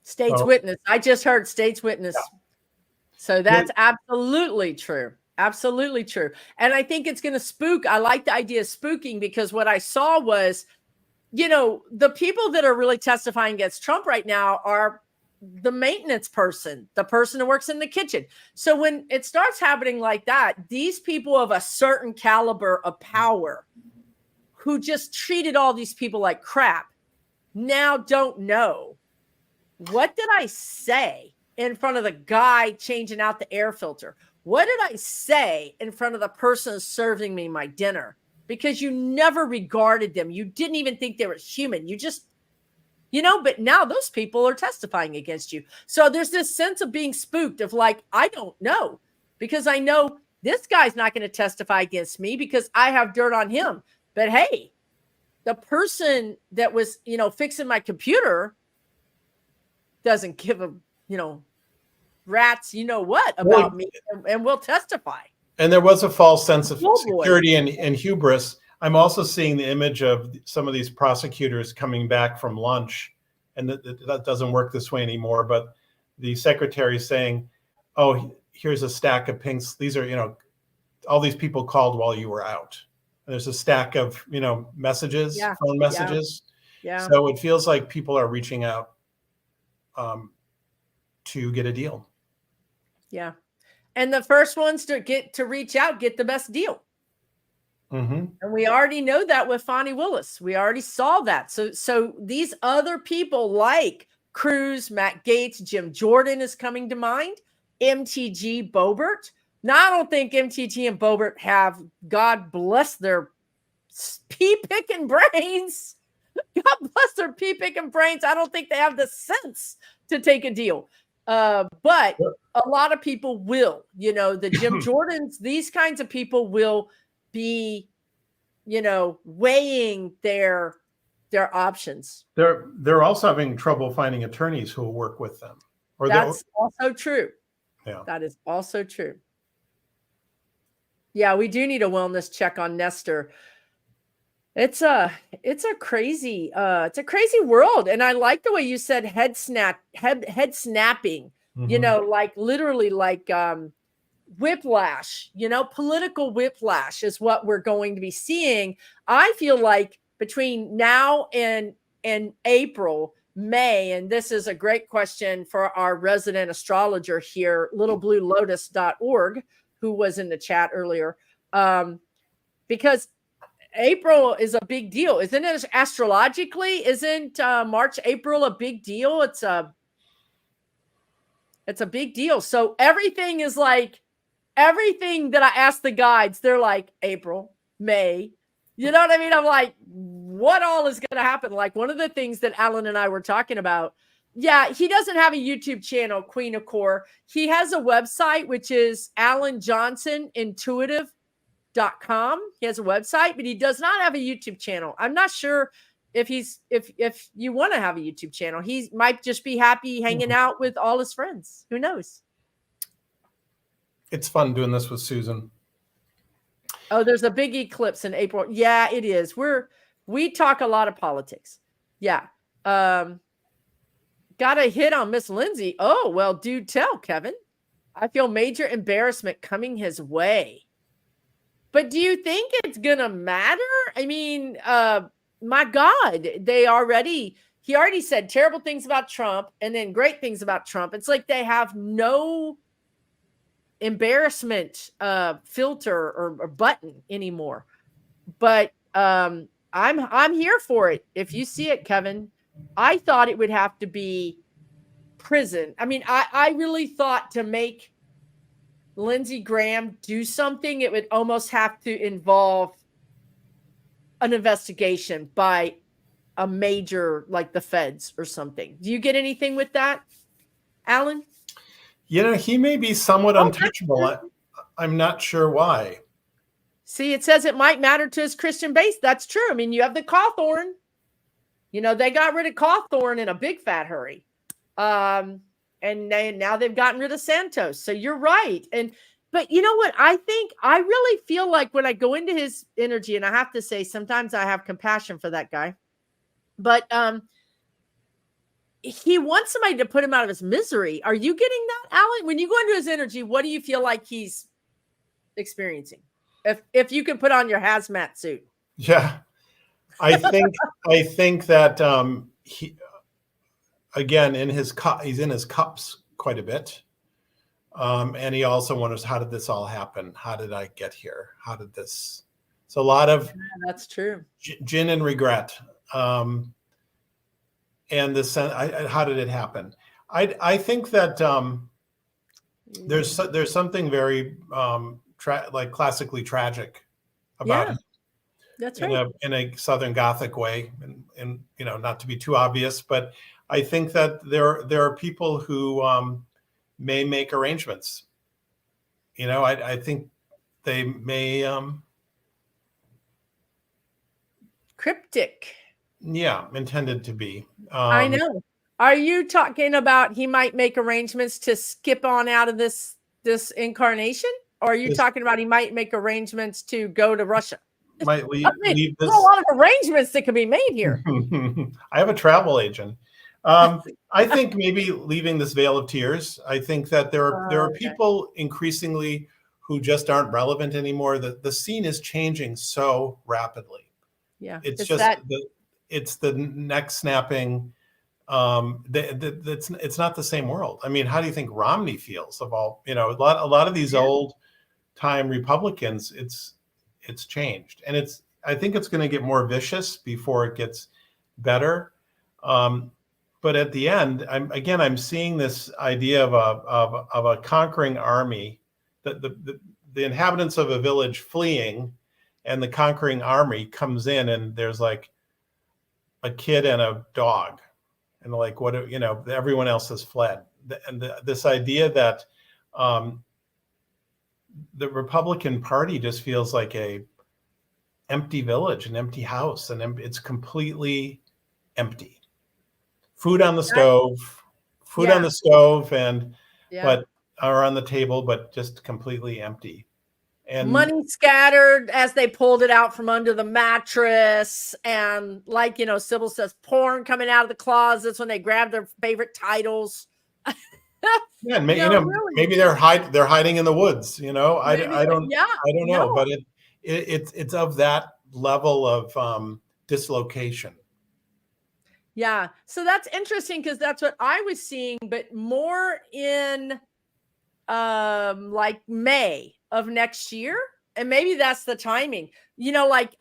State's witness. I just heard state's witness. Yeah. So that's absolutely true. Absolutely true. And I think it's going to spook. I like the idea of spooking because what I saw was, the people that are really testifying against Trump right now are the maintenance person, the person who works in the kitchen. So when it starts happening like that, these people of a certain caliber of power who just treated all these people like crap now don't know. What did I say in front of the guy changing out the air filter? What did I say in front of the person serving me my dinner? Because you never regarded them. You didn't even think they were human. You just, but now those people are testifying against you. So there's this sense of being spooked of like, I don't know, because I know this guy's not going to testify against me because I have dirt on him. But hey, the person that was, fixing my computer doesn't give a, rats, about me, and will testify. And there was a false sense of security and hubris. I'm also seeing the image of some of these prosecutors coming back from lunch, and that doesn't work this way anymore. But the secretary saying, "Oh, here's a stack of pinks. These are, all these people called while you were out. And there's a stack of, messages, phone messages. Yeah. So it feels like people are reaching out to get a deal. Yeah. And the first ones to reach out, get the best deal. Mm-hmm. And we already know that with Fani Willis. We already saw that. So these other people like Cruz, Matt Gaetz, Jim Jordan is coming to mind, MTG Boebert. Now, I don't think MTG and Boebert have, God bless their pea-picking brains. God bless their pea-picking brains. I don't think they have the sense to take a deal. But a lot of people will, the Jim Jordans, these kinds of people will be, weighing their options. They're also having trouble finding attorneys who will work with them. That's also true. Yeah. That is also true. Yeah, we do need a wellness check on Nestor. It's a crazy world. And I like the way you said head snapping, mm-hmm. Like literally like whiplash, political whiplash is what we're going to be seeing. I feel like between now and April, May, and this is a great question for our resident astrologer here, littlebluelotus.org, who was in the chat earlier, because April is a big deal. Isn't it astrologically? Isn't March, April a big deal? It's a big deal. So everything is like, everything that I ask the guides, they're like April, May. You know what I mean? I'm like, what all is going to happen? Like one of the things that Alan and I were talking about, yeah, he doesn't have a YouTube channel, Queen of Core. He has a website, which is AlanJohnsonIntuitive.com. He has a website, but he does not have a YouTube channel. I'm not sure if you want to have a YouTube channel. He might just be happy hanging out with all his friends. Who knows? It's fun doing this with Susan. Oh, there's a big eclipse in April. Yeah, it is. We talk a lot of politics. Yeah. Got a hit on Miss Lindsay. Oh, well, do tell, Kevin. I feel major embarrassment coming his way. But do you think it's going to matter? I mean, my God, he already said terrible things about Trump and then great things about Trump. It's like they have no embarrassment filter or button anymore. But I'm here for it. If you see it, Kevin, I thought it would have to be prison. I mean, I really thought to make Lindsey Graham do something, it would almost have to involve an investigation by a major, like the feds or something. Do you get anything with that, Alan? He may be somewhat untouchable. I'm not sure why. See, it says it might matter to his Christian base. That's true. I mean, you have the Cawthorn. They got rid of Cawthorn in a big fat hurry. And now they've gotten rid of Santos. So you're right. But you know what? I really feel like when I go into his energy, and I have to say, sometimes I have compassion for that guy, but he wants somebody to put him out of his misery. Are you getting that, Alan? When you go into his energy, what do you feel like he's experiencing? If you can put on your hazmat suit. Yeah. I think that he, again, he's in his cups quite a bit. And he also wonders, how did this all happen? How did I get here? How did this? It's a lot of that's true. Gin and regret. And how did it happen? I think that there's something very like classically tragic about him. That's right. In a Southern Gothic way, and not to be too obvious, but I think that there are people who may make arrangements. I think they may cryptic. Yeah, intended to be. I know. Are you talking about he might make arrangements to skip on out of this incarnation? Or are you talking about he might make arrangements to go to Russia? Might leave this. There's a lot of arrangements that can be made here. I have a travel agent. I think maybe leaving this veil of tears. I think that there are people increasingly who just aren't relevant anymore. The scene is changing so rapidly. Yeah, it's the neck snapping. It's not the same world. I mean, how do you think Romney feels of all? A lot of these old time Republicans. It's changed, and I think it's going to get more vicious before it gets better. But at the end, I'm seeing this idea of a conquering army, that the inhabitants of a village fleeing, and the conquering army comes in, and there's like a kid and a dog, and like everyone else has fled, and this idea that the Republican Party just feels like a empty village, an empty house, and it's completely empty. Food on the stove, but are on the table, but just completely empty. And money scattered as they pulled it out from under the mattress, and Sybil says, porn coming out of the closets when they grab their favorite titles. Yeah, and maybe they're hiding in the woods. I don't know, but it's of that level of dislocation. Yeah, so that's interesting because that's what I was seeing, but more in like May of next year, and maybe that's the timing.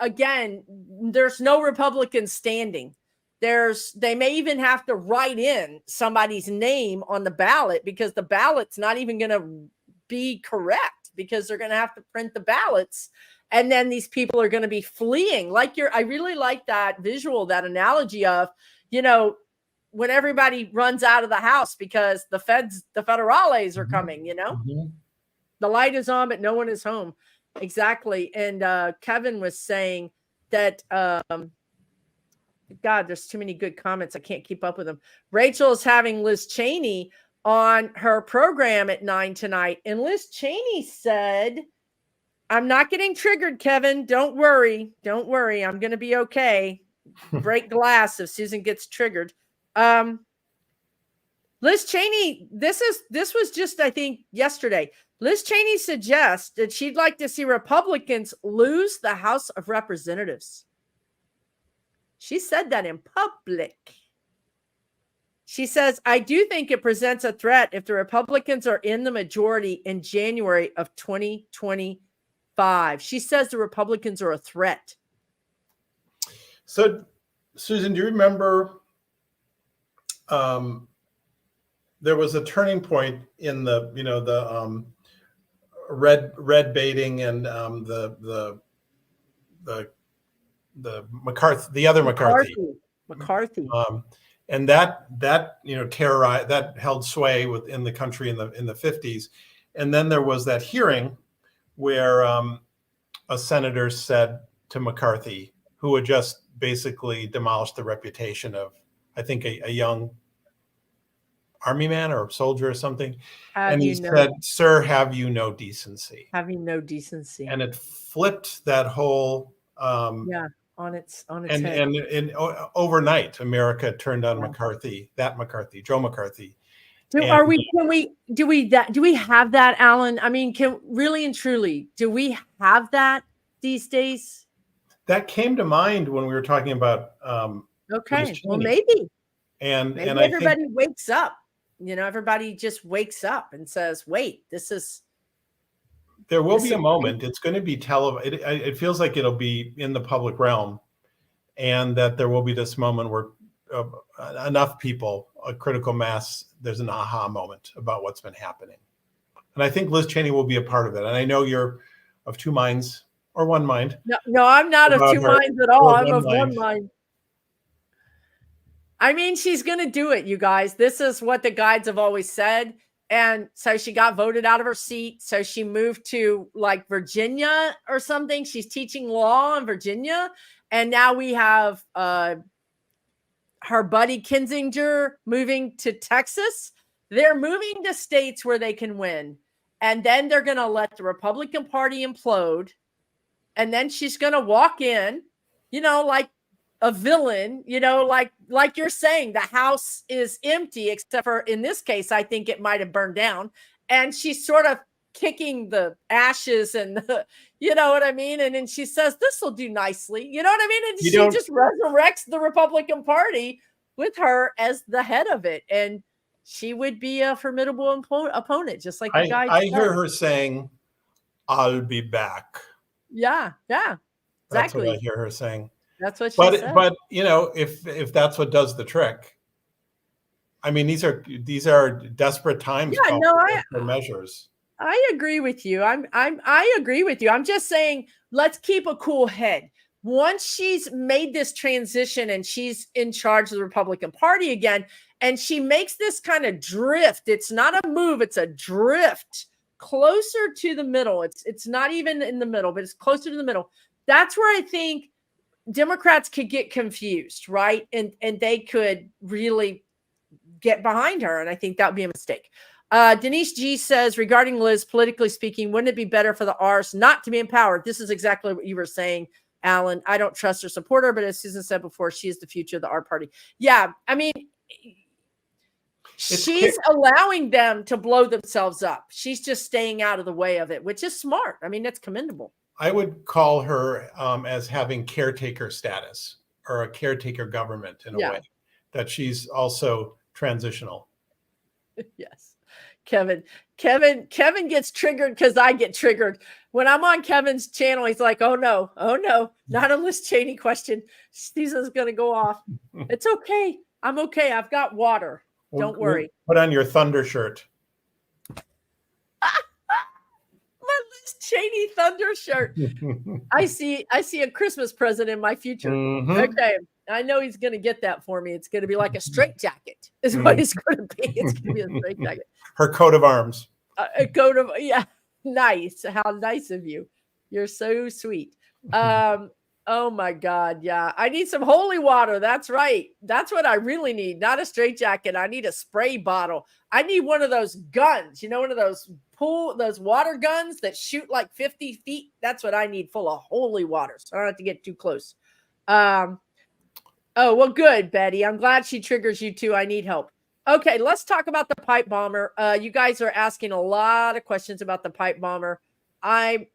Again, there's no Republican standing. They may even have to write in somebody's name on the ballot, because the ballot's not even going to be correct, because they're going to have to print the ballots, and then these people are going to be fleeing. I really like that visual, that analogy of, when everybody runs out of the house because the federales are coming, Mm-hmm. The light is on, but no one is home. Exactly. And Kevin was saying that God, there's too many good comments. I can't keep up with them. Rachel is having Liz Cheney on her program at 9 tonight. And Liz Cheney said, I'm not getting triggered, Kevin. Don't worry. Don't worry. I'm going to be okay. Break glass if Susan gets triggered. Liz Cheney, this was just, I think, yesterday. Liz Cheney suggests that she'd like to see Republicans lose the House of Representatives. She said that in public. She says, I do think it presents a threat if the Republicans are in the majority in January of 2025. She says the Republicans are a threat. So, Susan, do you remember there was a turning point in the red baiting and the McCarthy, the other McCarthy. And that terrorized, that held sway within the country in the 50s. And then there was that hearing where a senator said to McCarthy, who had just basically demolished the reputation of, I think, a young army man or soldier or something. And he said, sir, have you no decency? Have you no decency? And it flipped that whole on its head. And overnight, America turned on McCarthy, Joe McCarthy. Do we have that, Alan? I mean, really and truly, do we have that these days? That came to mind when we were talking about okay, well, maybe and everybody wakes up. Everybody just wakes up and says, wait, there will be a moment. It's going to be televised. It feels like it'll be in the public realm, and that there will be this moment where enough people, a critical mass, there's an aha moment about what's been happening. And I think Liz Cheney will be a part of it. And I know you're of two minds or one mind. No, I'm not of two minds at all. I'm of one mind. I mean, she's going to do it, you guys. This is what the guides have always said. And so she got voted out of her seat. So she moved to like Virginia or something. She's teaching law in Virginia. And now we have her buddy Kinzinger moving to Texas. They're moving to states where they can win. And then they're going to let the Republican Party implode. And then she's going to walk in, like a villain, like you're saying, the house is empty, except for in this case, I think it might have burned down. And she's sort of kicking the ashes and, you know what I mean? And then she says, this will do nicely. You know what I mean? And she just resurrects the Republican Party with her as the head of it. And she would be a formidable opponent, just like the guy. I hear her saying, I'll be back. Yeah. Exactly. That's what I hear her saying. That's what she said. But if that's what does the trick, I mean, these are desperate times. Yeah, for measures. I agree with you. I agree with you. I'm just saying, let's keep a cool head. Once she's made this transition and she's in charge of the Republican Party again, and she makes this kind of drift. It's not a move; it's a drift closer to the middle. It's not even in the middle, but it's closer to the middle. That's where I think Democrats could get confused, right? And they could really get behind her. And I think that would be a mistake. Denise G says, regarding Liz, politically speaking, wouldn't it be better for the R's not to be empowered? This is exactly what you were saying, Alan. I don't trust or support her, but as Susan said before, she is the future of the R party. Yeah, I mean, she's allowing them to blow themselves up. She's just staying out of the way of it, which is smart. I mean, that's commendable. I would call her as having caretaker status or a caretaker government in a way, that she's also transitional. Yes. Kevin gets triggered because I get triggered. When I'm on Kevin's channel, he's like, oh no, not a Liz Cheney question. Susan's going to go off. It's okay. I'm okay. I've got water. Don't worry. Put on your thunder shirt. Liz Cheney thunder shirt. I see a Christmas present in my future. Mm-hmm. Okay. I know he's going to get that for me. It's going to be like a straitjacket is what it's going to be. It's going to be a straitjacket. Her coat of arms. A coat of, nice. How nice of you. You're so sweet. Oh my God. Yeah. I need some holy water. That's right. That's what I really need. Not a straitjacket. I need a spray bottle. I need one of those guns, one of those those water guns that shoot like 50 feet. That's what I need, full of holy water. So I don't have to get too close. Oh, well, good, Betty. I'm glad she triggers you too. I need help. Okay. Let's talk about the pipe bomber. You guys are asking a lot of questions about the pipe bomber. I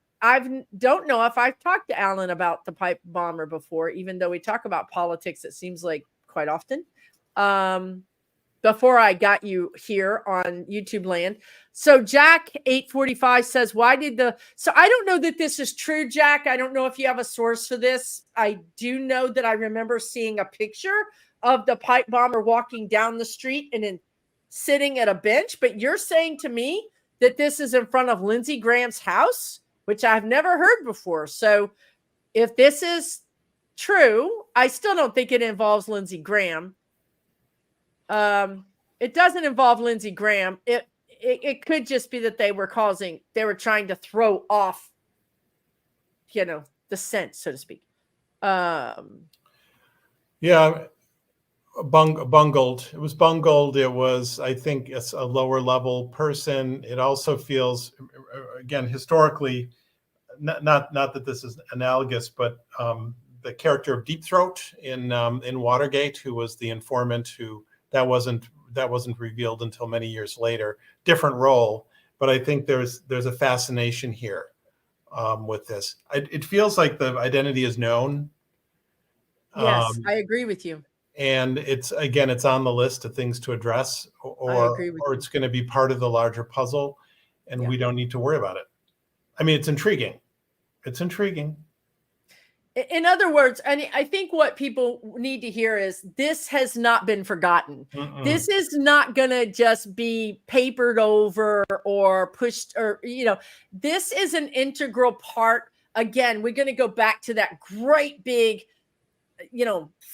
don't know if I've talked to Alan about the pipe bomber before, even though we talk about politics, it seems like quite often. Before I got you here on YouTube land. So Jack 845 says, so I don't know that this is true, Jack. I don't know if you have a source for this. I do know that I remember seeing a picture of the pipe bomber walking down the street and then sitting at a bench, but you're saying to me that this is in front of Lindsey Graham's house, which I've never heard before. So if this is true, I still don't think it involves Lindsey Graham. It doesn't involve Lindsey Graham. It could just be that they were trying to throw off, the scent, so to speak. Yeah, bungled. It was bungled. It was, I think, it's a lower level person. It also feels, again, historically, not that this is analogous, but the character of Deep Throat in Watergate, who was the informant, who that wasn't revealed until many years later. Different role, but I think there's a fascination here with this. It feels like the identity is known. Yes, I agree with you. And it's on the list of things to address, or it's going to be part of the larger puzzle, and we don't need to worry about it. I mean, it's intriguing. It's intriguing. In other words, I think what people need to hear is this has not been forgotten. Mm-mm. This is not going to just be papered over or pushed, or, this is an integral part. Again, we're going to go back to that great big,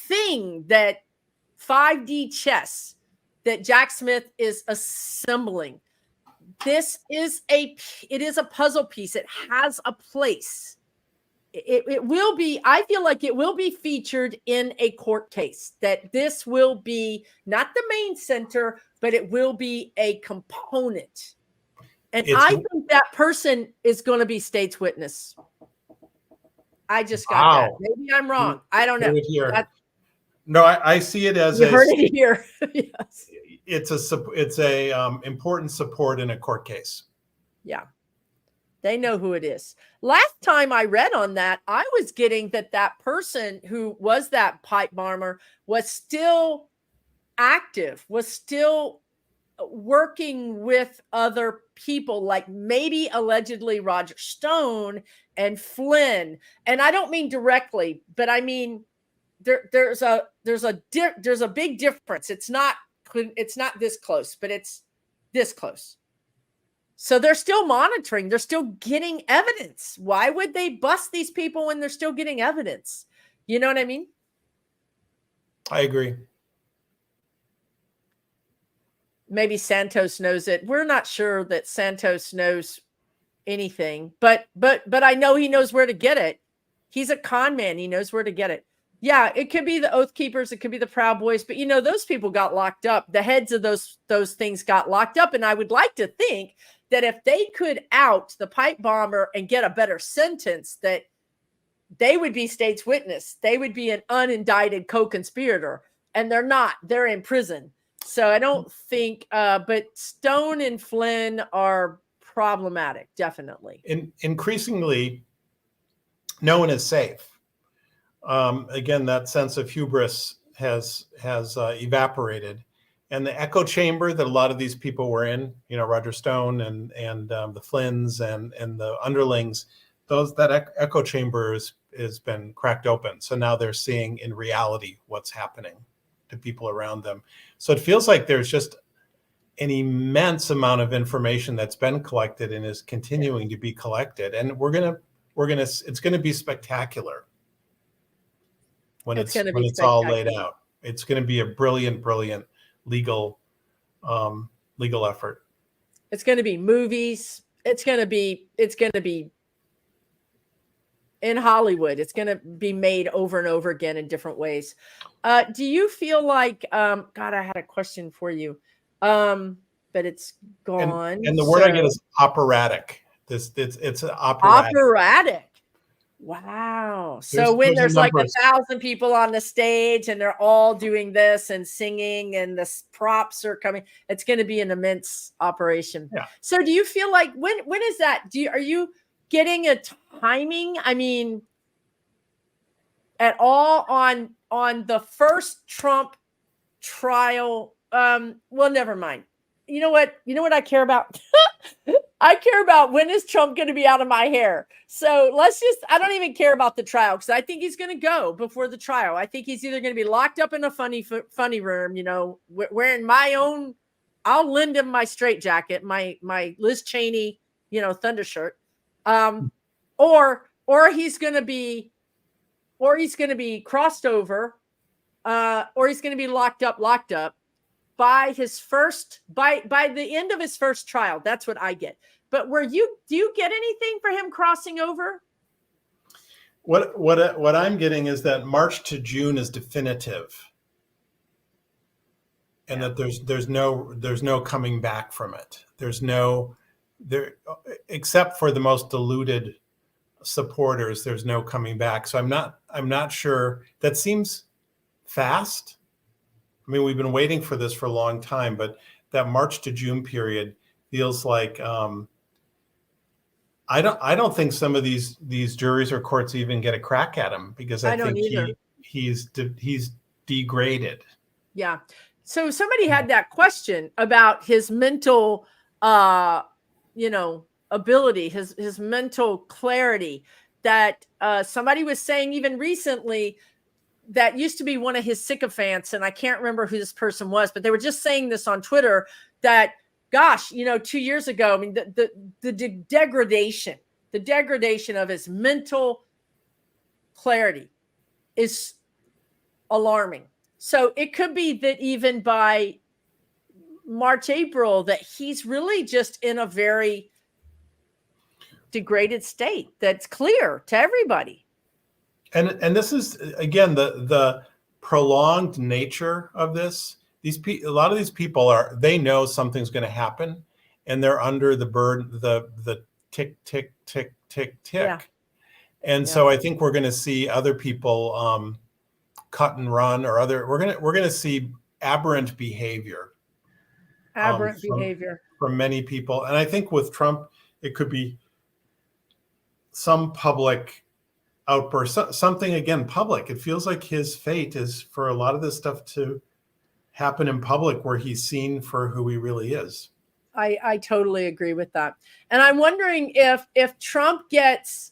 thing, that 5D chess that Jack Smith is assembling. It is a puzzle piece. It has a place. It will be, I feel like it will be featured in a court case, that this will be not the main center, but it will be a component. And I think that person is going to be state's witness. I just got that. Maybe I'm wrong. I don't know. No, I see it as you heard it here. Yes. It's a important support in a court case. Yeah. They know who it is. Last time I read on that, I was getting that person who was that pipe bomber was still active, was still working with other people, like maybe allegedly Roger Stone and Flynn. And I don't mean directly, but I mean there's a big difference. It's not this close, but it's this close. So they're still monitoring. They're still getting evidence. Why would they bust these people when they're still getting evidence? You know what I mean? I agree. Maybe Santos knows it. We're not sure that Santos knows anything, but I know he knows where to get it. He's a con man. He knows where to get it. Yeah, it could be the Oath Keepers. It could be the Proud Boys. But, those people got locked up. The heads of those things got locked up. And I would like to think that if they could out the pipe bomber and get a better sentence, that they would be state's witness. They would be an unindicted co-conspirator. And they're not. They're in prison. So I don't think, but Stone and Flynn are problematic, definitely. Increasingly, no one is safe. Again, that sense of hubris has evaporated, and the echo chamber that a lot of these people were in, Roger Stone and the Flynns and the underlings, that echo chamber has been cracked open. So now they're seeing in reality what's happening to people around them. So it feels like there's just an immense amount of information that's been collected and is continuing to be collected, and it's gonna be spectacular. When it's all laid out, it's going to be a brilliant legal effort. It's going to be movies. It's going to be in Hollywood. It's going to be made over and over again in different ways. Do you feel like, God, I had a question for you, but it's gone. And the word I get is operatic. It's operatic. Operatic. Wow. So when there's like 1,000 people on the stage and they're all doing this and singing and the props are coming, it's going to be an immense operation. Yeah. So do you feel like when is that? Are you getting a timing? I mean, at all on the first Trump trial? Well, never mind. You know what I care about? I care about when is Trump going to be out of my hair. So I don't even care about the trial because I think he's going to go before the trial. I think he's either going to be locked up in a funny room, wearing my own, I'll lend him my straitjacket, my Liz Cheney, thunder shirt. Or he's going to be crossed over, or he's going to be locked up by the end of his first trial. That's what I get. But do you get anything for him crossing over? What I'm getting is that March to June is definitive, and that there's no coming back from it. Except for the most deluded supporters, there's no coming back. So I'm not sure. That seems fast. I mean, we've been waiting for this for a long time, but that March to June period feels like I don't think some of these juries or courts even get a crack at him because I think he's degraded. Yeah. So somebody had that question about his mental, ability, his mental clarity. That somebody was saying even recently. That used to be one of his sycophants, and I can't remember who this person was, but they were just saying this on Twitter that, gosh, 2 years ago, I mean, the degradation of his mental clarity is alarming. So it could be that even by March, April, that he's really just in a very degraded state that's clear to everybody. And this is again the prolonged nature of this. A lot of these people they know something's going to happen, and they're under the burden, the tick tick tick tick tick. Yeah. And so I think we're going to see other people cut and run, or we're going to see aberrant behavior. From many people, and I think with Trump, it could be some public outburst, something again public. It feels like his fate is for a lot of this stuff to happen in public where he's seen for who he really is. I totally agree with that. And I'm wondering if Trump gets,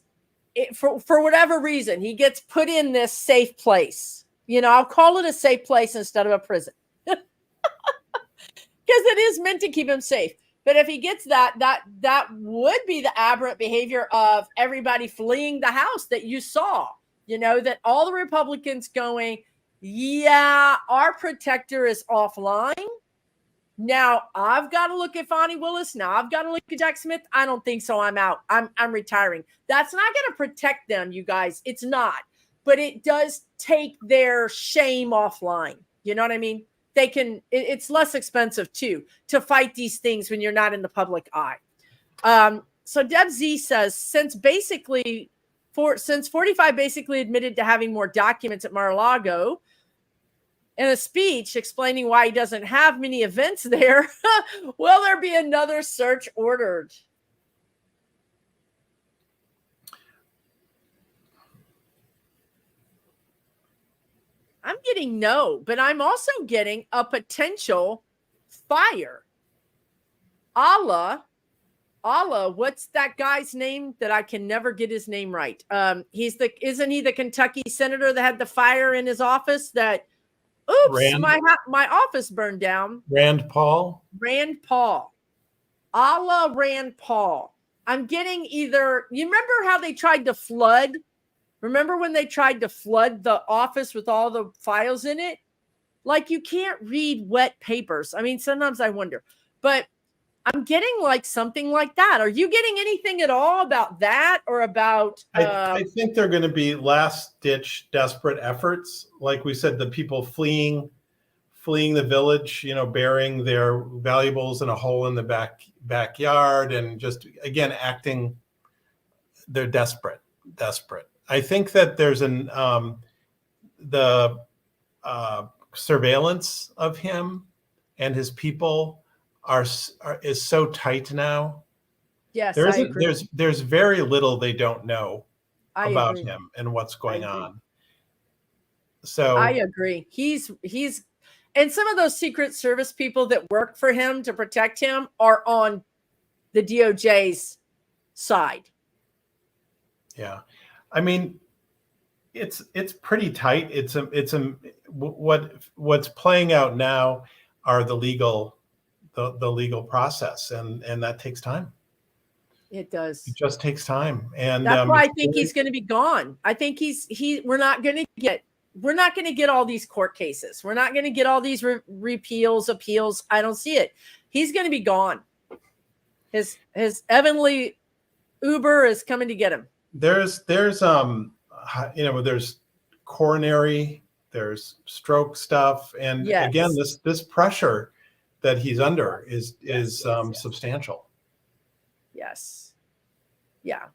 for whatever reason, he gets put in this safe place. I'll call it a safe place instead of a prison. Because it is meant to keep him safe. But if he gets that would be the aberrant behavior of everybody fleeing the House that you saw, that all the Republicans going, yeah, our protector is offline. Now I've got to look at Fonnie Willis. Now I've got to look at Jack Smith. I don't think so. I'm out. I'm retiring. That's not going to protect them, you guys. It's not. But it does take their shame offline. You know what I mean? It's less expensive too to fight these things when you're not in the public eye. So Deb Z says, since 45 basically admitted to having more documents at Mar-a-Lago in a speech explaining why he doesn't have many events there, will there be another search ordered? I'm getting no, but I'm also getting a potential fire. Allah, what's that guy's name that I can never get his name right? Isn't he the Kentucky senator that had the fire in his office that, my office burned down? Rand Paul. Allah Rand Paul. I'm getting either, you remember how they tried to flood? Remember when they tried to flood the office with all the files in it? Like, you can't read wet papers. I mean, sometimes I wonder. But I'm getting like something like that. Are you getting anything at all about that, or about? I think they're going to be last ditch desperate efforts. Like we said, the people fleeing the village, burying their valuables in a hole in the backyard, and just again acting. They're desperate. I think that there's the surveillance of him and his people is so tight now. Yes, I agree. There's very little they don't know about agree. him and what's going on. So I agree. He's and some of those Secret Service people that work for him to protect him are on the DOJ's side. Yeah. I mean, it's pretty tight. What's playing out now are the legal process, and that takes time. It does. It just takes time, and that's why I think he's going to be gone. I think we're not going to get all these court cases. We're not going to get all these repeals, appeals. I don't see it. He's going to be gone. His heavenly Uber is coming to get him. There's coronary, there's stroke stuff, and again, this pressure that he's under is substantial. Yes. Yeah.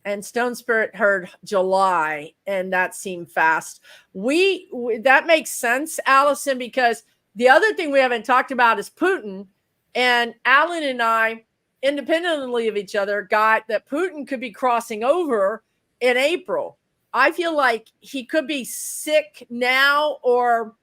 And Stone Spirit heard July, and that seemed fast. That makes sense, Allison, because the other thing we haven't talked about is Putin. And Alan and I, independently of each other, got that Putin could be crossing over in April. I feel like he could be sick now, or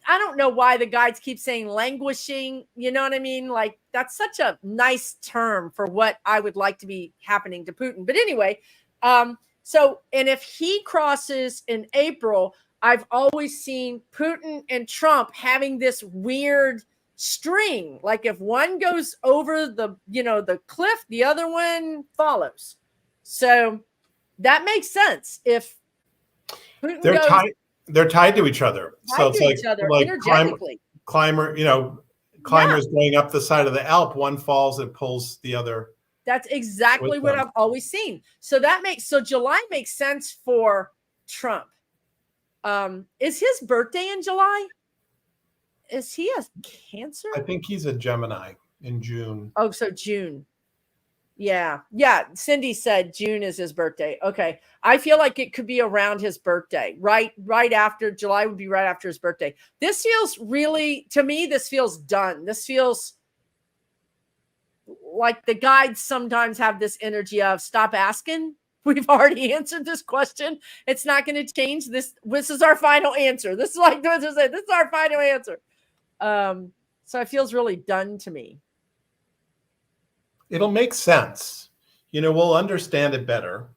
I don't know why the guides keep saying languishing. You know what I mean? Like, that's such a nice term for what I would like to be happening to Putin. But anyway, and if he crosses in April, I've always seen Putin and Trump having this weird string. Like, if one goes over the cliff, the other one follows. So that makes sense. If Putin they're tied to each other. So it's like climbers going up the side of the Alp, one falls and pulls the other. That's exactly what I've always seen. So July makes sense for Trump. Is his birthday in July? Is he a Cancer? I think he's a Gemini in June. Oh, so June. Yeah. Cindy said June is his birthday. Okay. I feel like it could be around his birthday. Right after July would be right after his birthday. This feels to me, this feels done. This feels like the guides sometimes have this energy of stop asking. We've already answered this question. It's not going to change. This is our final answer. This is like this is our final answer. So it feels really done to me. It'll make sense. We'll understand it better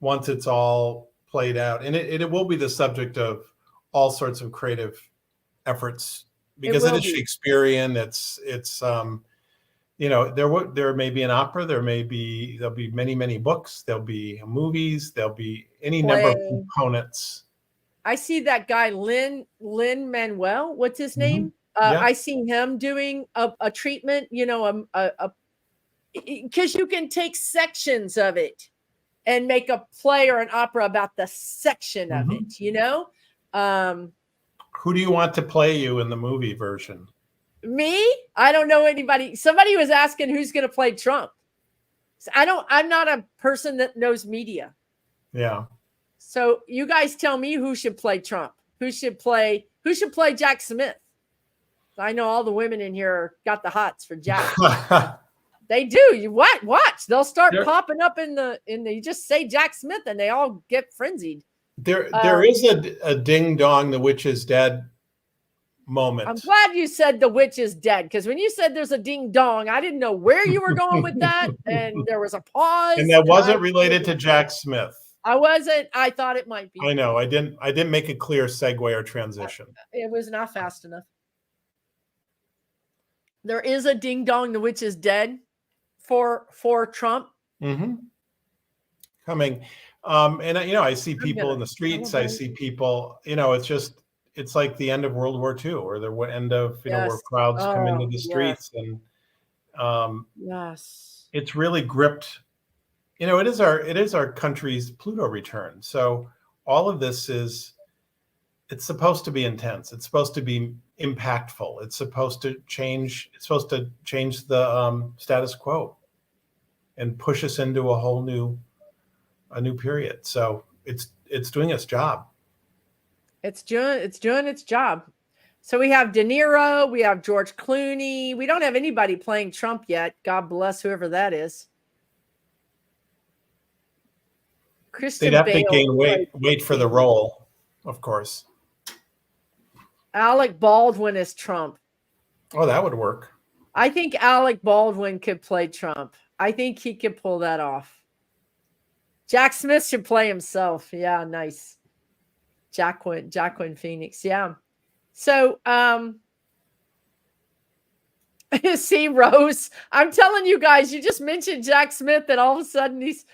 once it's all played out. And it will be the subject of all sorts of creative efforts because it is Shakespearean. It's there may be an opera, there'll be many, many books, there'll be movies, there'll be any number of components. I see that guy, Lynn Manuel, what's his name? I see him doing a treatment, because you can take sections of it and make a play or an opera about the section of it, Who do you want to play you in the movie version? Me? I don't know anybody. Somebody was asking who's going to play Trump. I'm not a person that knows media. Yeah. So you guys tell me who should play Trump. Who should play Jack Smith? I know all the women in here got the hots for Jack. They do. You watch. They'll start popping up in the. You just say Jack Smith, and they all get frenzied. There is a ding dong, the witch is dead moment. I'm glad you said the witch is dead, because when you said there's a ding dong, I didn't know where you were going with that, and there was a pause. And that wasn't related to Jack Smith. I wasn't. I thought it might be. I know. I didn't make a clear segue or transition. It was not fast enough. There is a ding dong, the witch is dead for Trump. Mm-hmm. Coming. And I see people in the streets. I see people, it's like the end of World War II or the end of, where crowds come into the streets. And Yes. It's really gripped. It is our country's Pluto return. So all of this it's supposed to be intense. It's supposed to be impactful. It's supposed to change. It's supposed to change the status quo and push us into a new period. So it's doing its job. It's doing its job. So we have De Niro, we have George Clooney. We don't have anybody playing Trump yet. God bless whoever that is. Kristen They'd have Bale, to gain weight for the role, of course. Alec Baldwin is Trump. Oh, that would work. I think Alec Baldwin could play Trump. I think he could pull that off. Jack Smith should play himself. Yeah, nice. Jacqueline Phoenix. Yeah. So, see, Rose, I'm telling you guys, you just mentioned Jack Smith, and all of a sudden these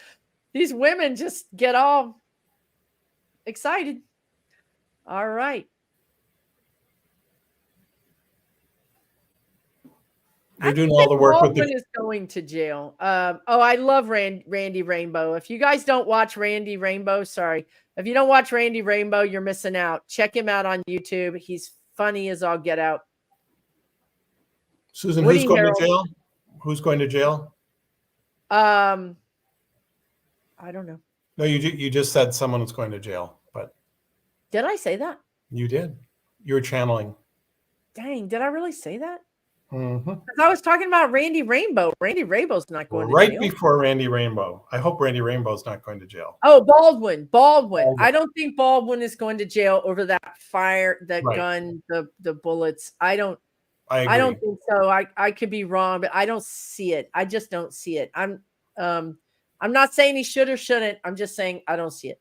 women just get all excited. All right. They're doing all the work with Baldwin is going to jail. I love Randy Rainbow. If you guys don't watch Randy Rainbow, sorry. If you don't watch Randy Rainbow, you're missing out. Check him out on YouTube. He's funny as all get out. Susan, who's going to jail? Who's going to jail? I don't know. No, you just said someone was going to jail, but did I say that? You did. You were channeling. Dang, did I really say that? Mm-hmm. I was talking about Randy Rainbow. Randy Rainbow's not going to jail. Right before Randy Rainbow. I hope Randy Rainbow's not going to jail. Oh, Baldwin. I don't think Baldwin is going to jail over that fire, that gun, the bullets. I don't think so. I could be wrong, but I don't see it. I just don't see it. I'm not saying he should or shouldn't. I'm just saying I don't see it.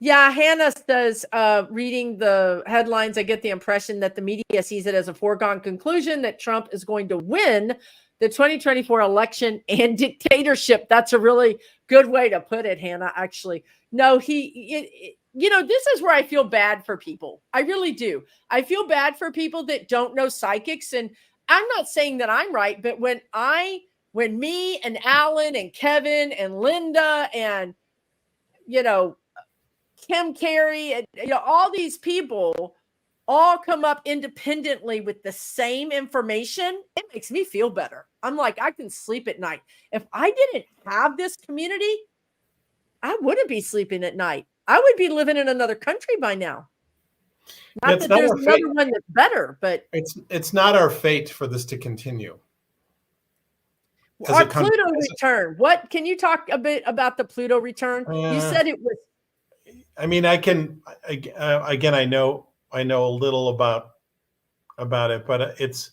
Yeah, Hannah says, reading the headlines, I get the impression that the media sees it as a foregone conclusion that Trump is going to win the 2024 election and dictatorship. That's a really good way to put it, Hannah, actually. No, this is where I feel bad for people. I really do. I feel bad for people that don't know psychics. And I'm not saying that I'm right, but when me and Alan and Kevin and Linda and, Kim Carey, and all these people all come up independently with the same information, it makes me feel better. I'm like, I can sleep at night. If I didn't have this community, I wouldn't be sleeping at night. I would be living in another country by now. Not that there's another one that's better, but it's not our fate for this to continue. Our Pluto return. What can you talk a bit about the Pluto return? You said it was. I mean, I know a little about it, but it's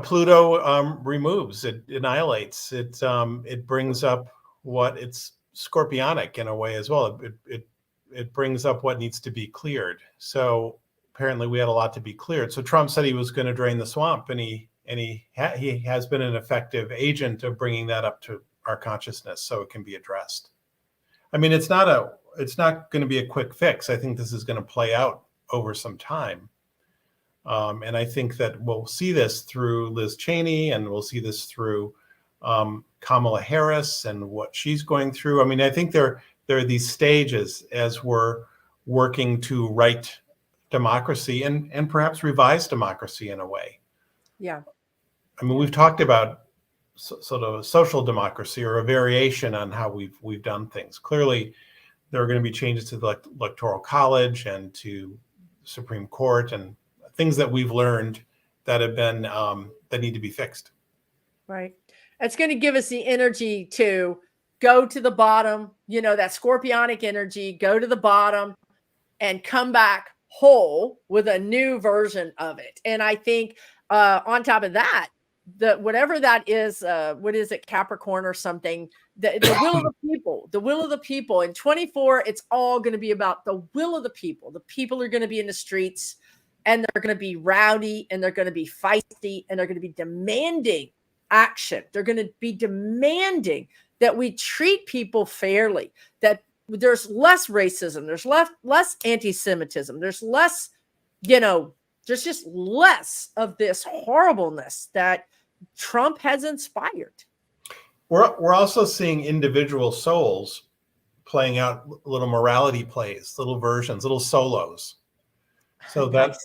Pluto removes, it annihilates, it brings up what it's scorpionic in a way as well. It brings up what needs to be cleared. So apparently we had a lot to be cleared. So Trump said he was going to drain the swamp, and he has been an effective agent of bringing that up to our consciousness so it can be addressed. I mean, it's not going to be a quick fix. I think this is going to play out over some time. And I think that we'll see this through Liz Cheney, and we'll see this through Kamala Harris and what she's going through. I mean, I think there are these stages as we're working to right democracy and perhaps revise democracy in a way. Yeah. I mean, we've talked about sort of social democracy, or a variation on how we've done things. Clearly, there are going to be changes to the Electoral College and to the Supreme Court, and things that we've learned that have been that need to be fixed. Right. It's going to give us the energy to go to the bottom, that scorpionic energy, go to the bottom and come back whole with a new version of it. And I think on top of that, whatever that is, what is it, Capricorn or something, the will of the people in 24, it's all going to be about the will of the people. The people are going to be in the streets, and they're going to be rowdy, and they're going to be feisty, and they're going to be demanding action. They're going to be demanding that we treat people fairly, that there's less racism, there's less anti-Semitism, there's less, There's just less of this horribleness that Trump has inspired. We're also seeing individual souls playing out little morality plays, little versions, little solos. So that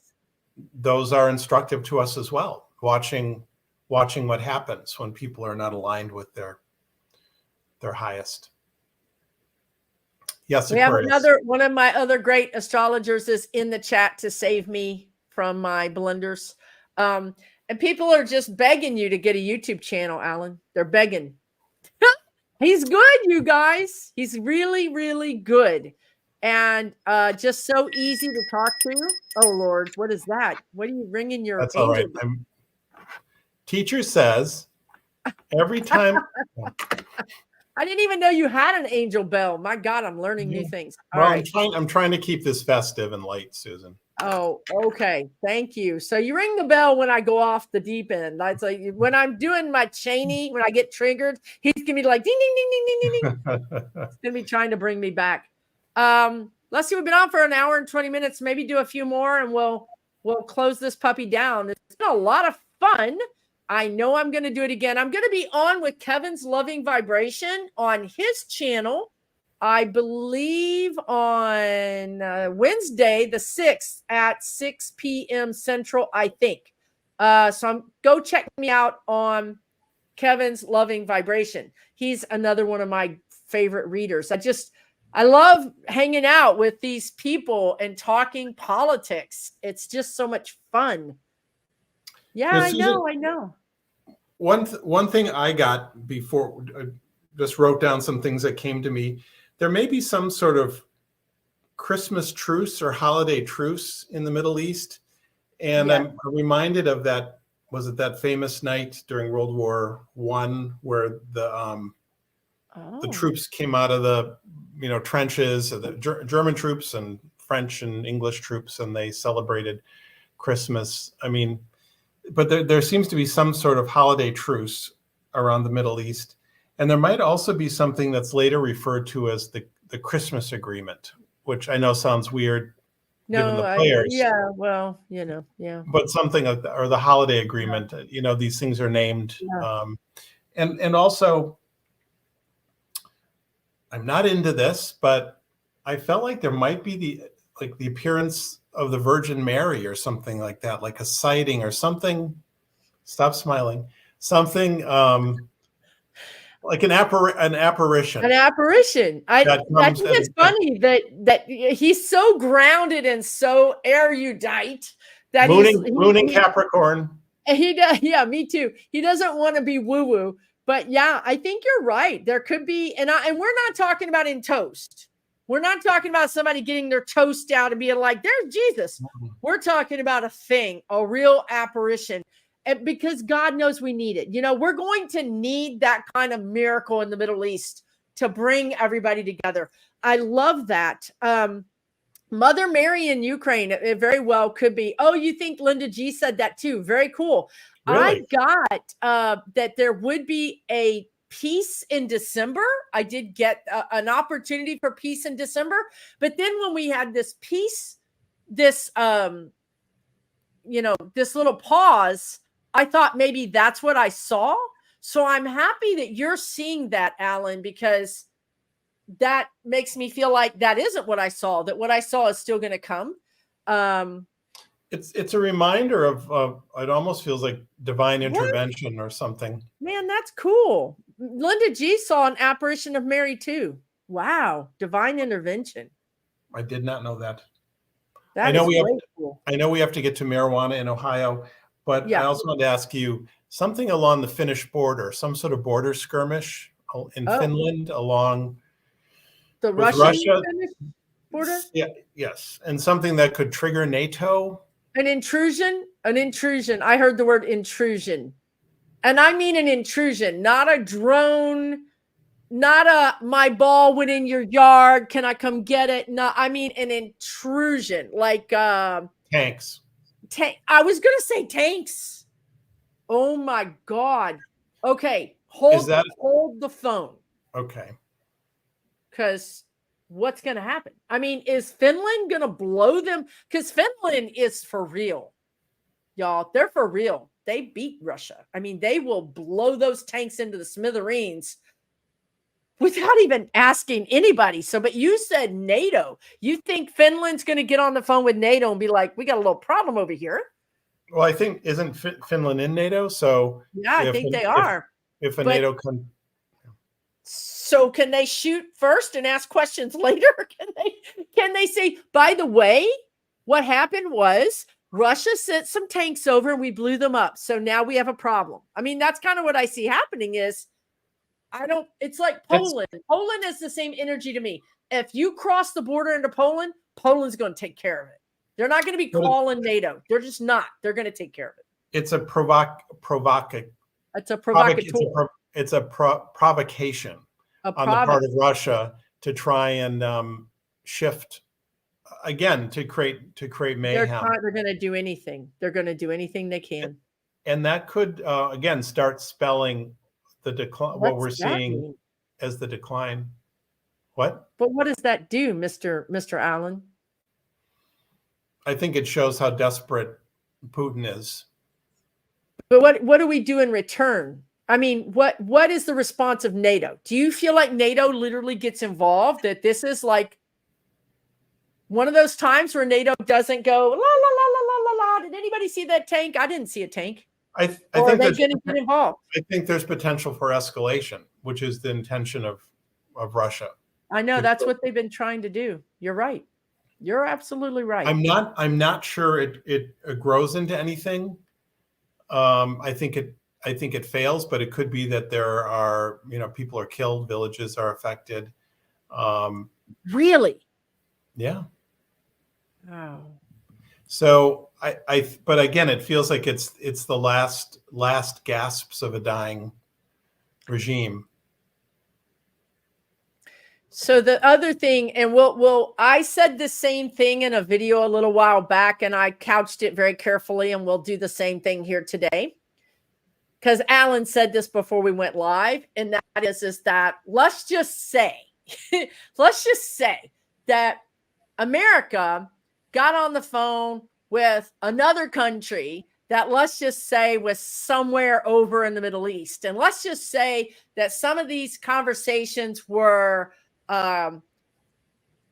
those are instructive to us as well. Watching what happens when people are not aligned with their highest. Yes, we have Aquarius. one of my other great astrologers is in the chat to save me from my blunders. And people are just begging you to get a YouTube channel, Alan. They're begging. He's good, you guys. He's really, really good. And just so easy to talk to. Oh, Lord, what is that? What are you ringing your That's angel? all right. Teacher says every time. I didn't even know you had an angel bell. My God, I'm learning new things. All well, right. I'm trying to keep this festive and light, Susan. Oh, okay. Thank you. So you ring the bell when I go off the deep end. That's like when I'm doing my Cheney, when I get triggered, he's gonna be like ding, ding, ding, ding, ding, ding, ding. He's gonna be trying to bring me back. Let's see. We've been on for an hour and 20 minutes. Maybe do a few more, and we'll close this puppy down. It's been a lot of fun. I know I'm going to do it again. I'm going to be on with Kevin's Loving Vibration on his channel, I believe on Wednesday, the 6th at 6 p.m. Central, I think. So go check me out on Kevin's Loving Vibration. He's another one of my favorite readers. I love hanging out with these people and talking politics. It's just so much fun. Yeah, Susan, I know. One thing I got before, I just wrote down some things that came to me. There may be some sort of Christmas truce or holiday truce in the Middle East. And yeah. I'm reminded of that, was it that famous night during World War I where the troops came out of the trenches, the German troops and French and English troops, and they celebrated Christmas. I mean, but there seems to be some sort of holiday truce around the Middle East. And there might also be something that's later referred to as the Christmas agreement, which I know sounds weird. Given the players. Yeah. But something or the holiday agreement, these things are named. Yeah. And also, I'm not into this, but I felt like there might be the appearance of the Virgin Mary or something like that, like a sighting or something. Stop smiling. Something like an apparition. An apparition. I think it's funny that he's so grounded and so erudite that mooning Capricorn. He does. Yeah, me too. He doesn't want to be woo-woo, but yeah, I think you're right. There could be, and we're not talking about in toast. We're not talking about somebody getting their toast out and being like, there's Jesus. We're talking about a thing, a real apparition. And because God knows we need it. We're going to need that kind of miracle in the Middle East to bring everybody together. I love that. Mother Mary in Ukraine, it very well could be. Oh, you think Linda G said that too? Very cool. Really? I got that there would be a peace in December. I did get an opportunity for peace in December. But then when we had this peace, this little pause, I thought maybe that's what I saw. So I'm happy that you're seeing that, Alan, because that makes me feel like that isn't what I saw, that what I saw is still going to come. It's a reminder of it almost feels like divine intervention or something. Man, that's cool. Linda G saw an apparition of Mary too. Wow. Divine intervention. I did not know that. I know we have to get to marijuana in Ohio. But yeah. I also wanted to ask you something along the Finnish border, some sort of border skirmish in Finland along the Russia border? Yeah, yes. And something that could trigger NATO. An intrusion. I heard the word intrusion. And I mean an intrusion, not a drone, not my ball went in your yard. Can I come get it? No, I mean an intrusion, like tanks. I was going to say tanks. Oh my God. Okay. Hold the phone. Okay. Because what's going to happen? I mean, is Finland going to blow them? Because Finland is for real. y'all. They're for real. They beat Russia. I mean, they will blow those tanks into the smithereens without even asking anybody. So, but you said NATO. You think Finland's going to get on the phone with NATO and be like, we got a little problem over here? Well, I think isn't Finland in NATO? So yeah, I think they are. If a NATO country. So can they shoot first and ask questions later? Can they say, by the way, what happened was Russia sent some tanks over and we blew them up. So now we have a problem. I mean, that's kind of what I see happening is it's like Poland. Poland is the same energy to me. If you cross the border into Poland, Poland's going to take care of it. They're not going to be calling NATO. They're just not. They're going to take care of it. It's a provocation on the part of Russia to try and shift again to create mayhem. They're going to do anything. They're going to do anything they can, and that could again start spelling the decline. What we're seeing as the decline. What? But what does that do, Mr. Allen? I think it shows how desperate Putin is. But what do we do in return? I mean, what is the response of NATO? Do you feel like NATO literally gets involved? That this is like one of those times where NATO doesn't go, la, la, la, la, la, la, la. Did anybody see that tank? I didn't see a tank. I think are they going to get involved? I think there's potential for escalation, which is the intention of Russia. I know that's what they've been trying to do. You're right. You're absolutely right. I'm not sure it grows into anything. I think it fails, but it could be that there are, people are killed, villages are affected. Really? Yeah. Oh. So but again, it feels like it's the last gasps of a dying regime. So the other thing, and I said the same thing in a video a little while back, and I couched it very carefully, and we'll do the same thing here today. Because Alan said this before we went live, and that is that let's just say that America got on the phone with another country that let's just say was somewhere over in the Middle East. And let's just say that some of these conversations were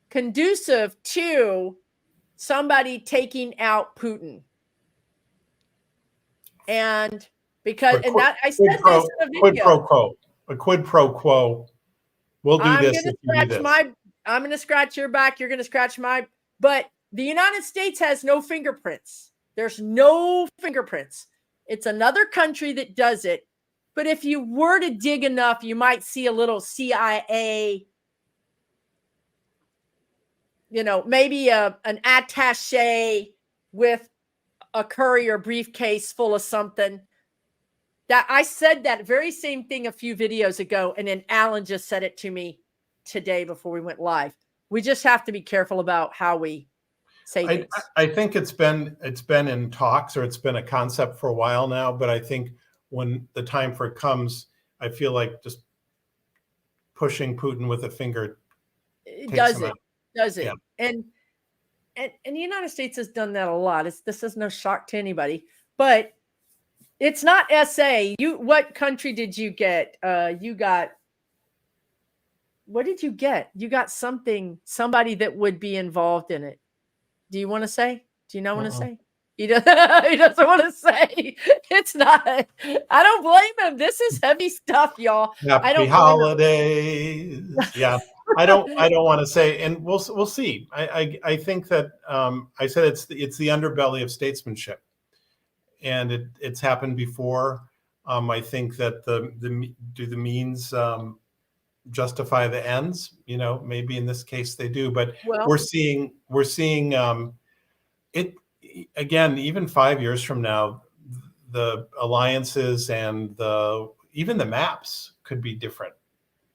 conducive to somebody taking out Putin. And because, I said this in a video. A quid pro quo. We'll do this if you do this. I'm going to scratch your back. You're going to scratch my, but the United States has no fingerprints. There's no fingerprints. It's another country that does it. But if you were to dig enough, you might see a little CIA, maybe an attaché with a courier briefcase full of something. That I said that very same thing a few videos ago, and then Alan just said it to me today before we went live. We just have to be careful about how we say things. I think it's been in talks, or it's been a concept for a while now, but I think when the time for it comes, I feel like just pushing Putin with a finger does it. Yeah. And the United States has done that a lot. This is no shock to anybody, but it's not SA. What country did you get? What did you get? You got somebody that would be involved in it. Do you want to say? Do you not want to say? He doesn't want to say. It's not. I don't blame him. This is heavy stuff, y'all. Happy holidays. Yeah. I don't want to say, and we'll see. I think that I said it's the underbelly of statesmanship, and it's happened before. I think that the means justify the ends? Maybe in this case they do, but we're seeing it again. Even 5 years from now, the alliances and even the maps could be different.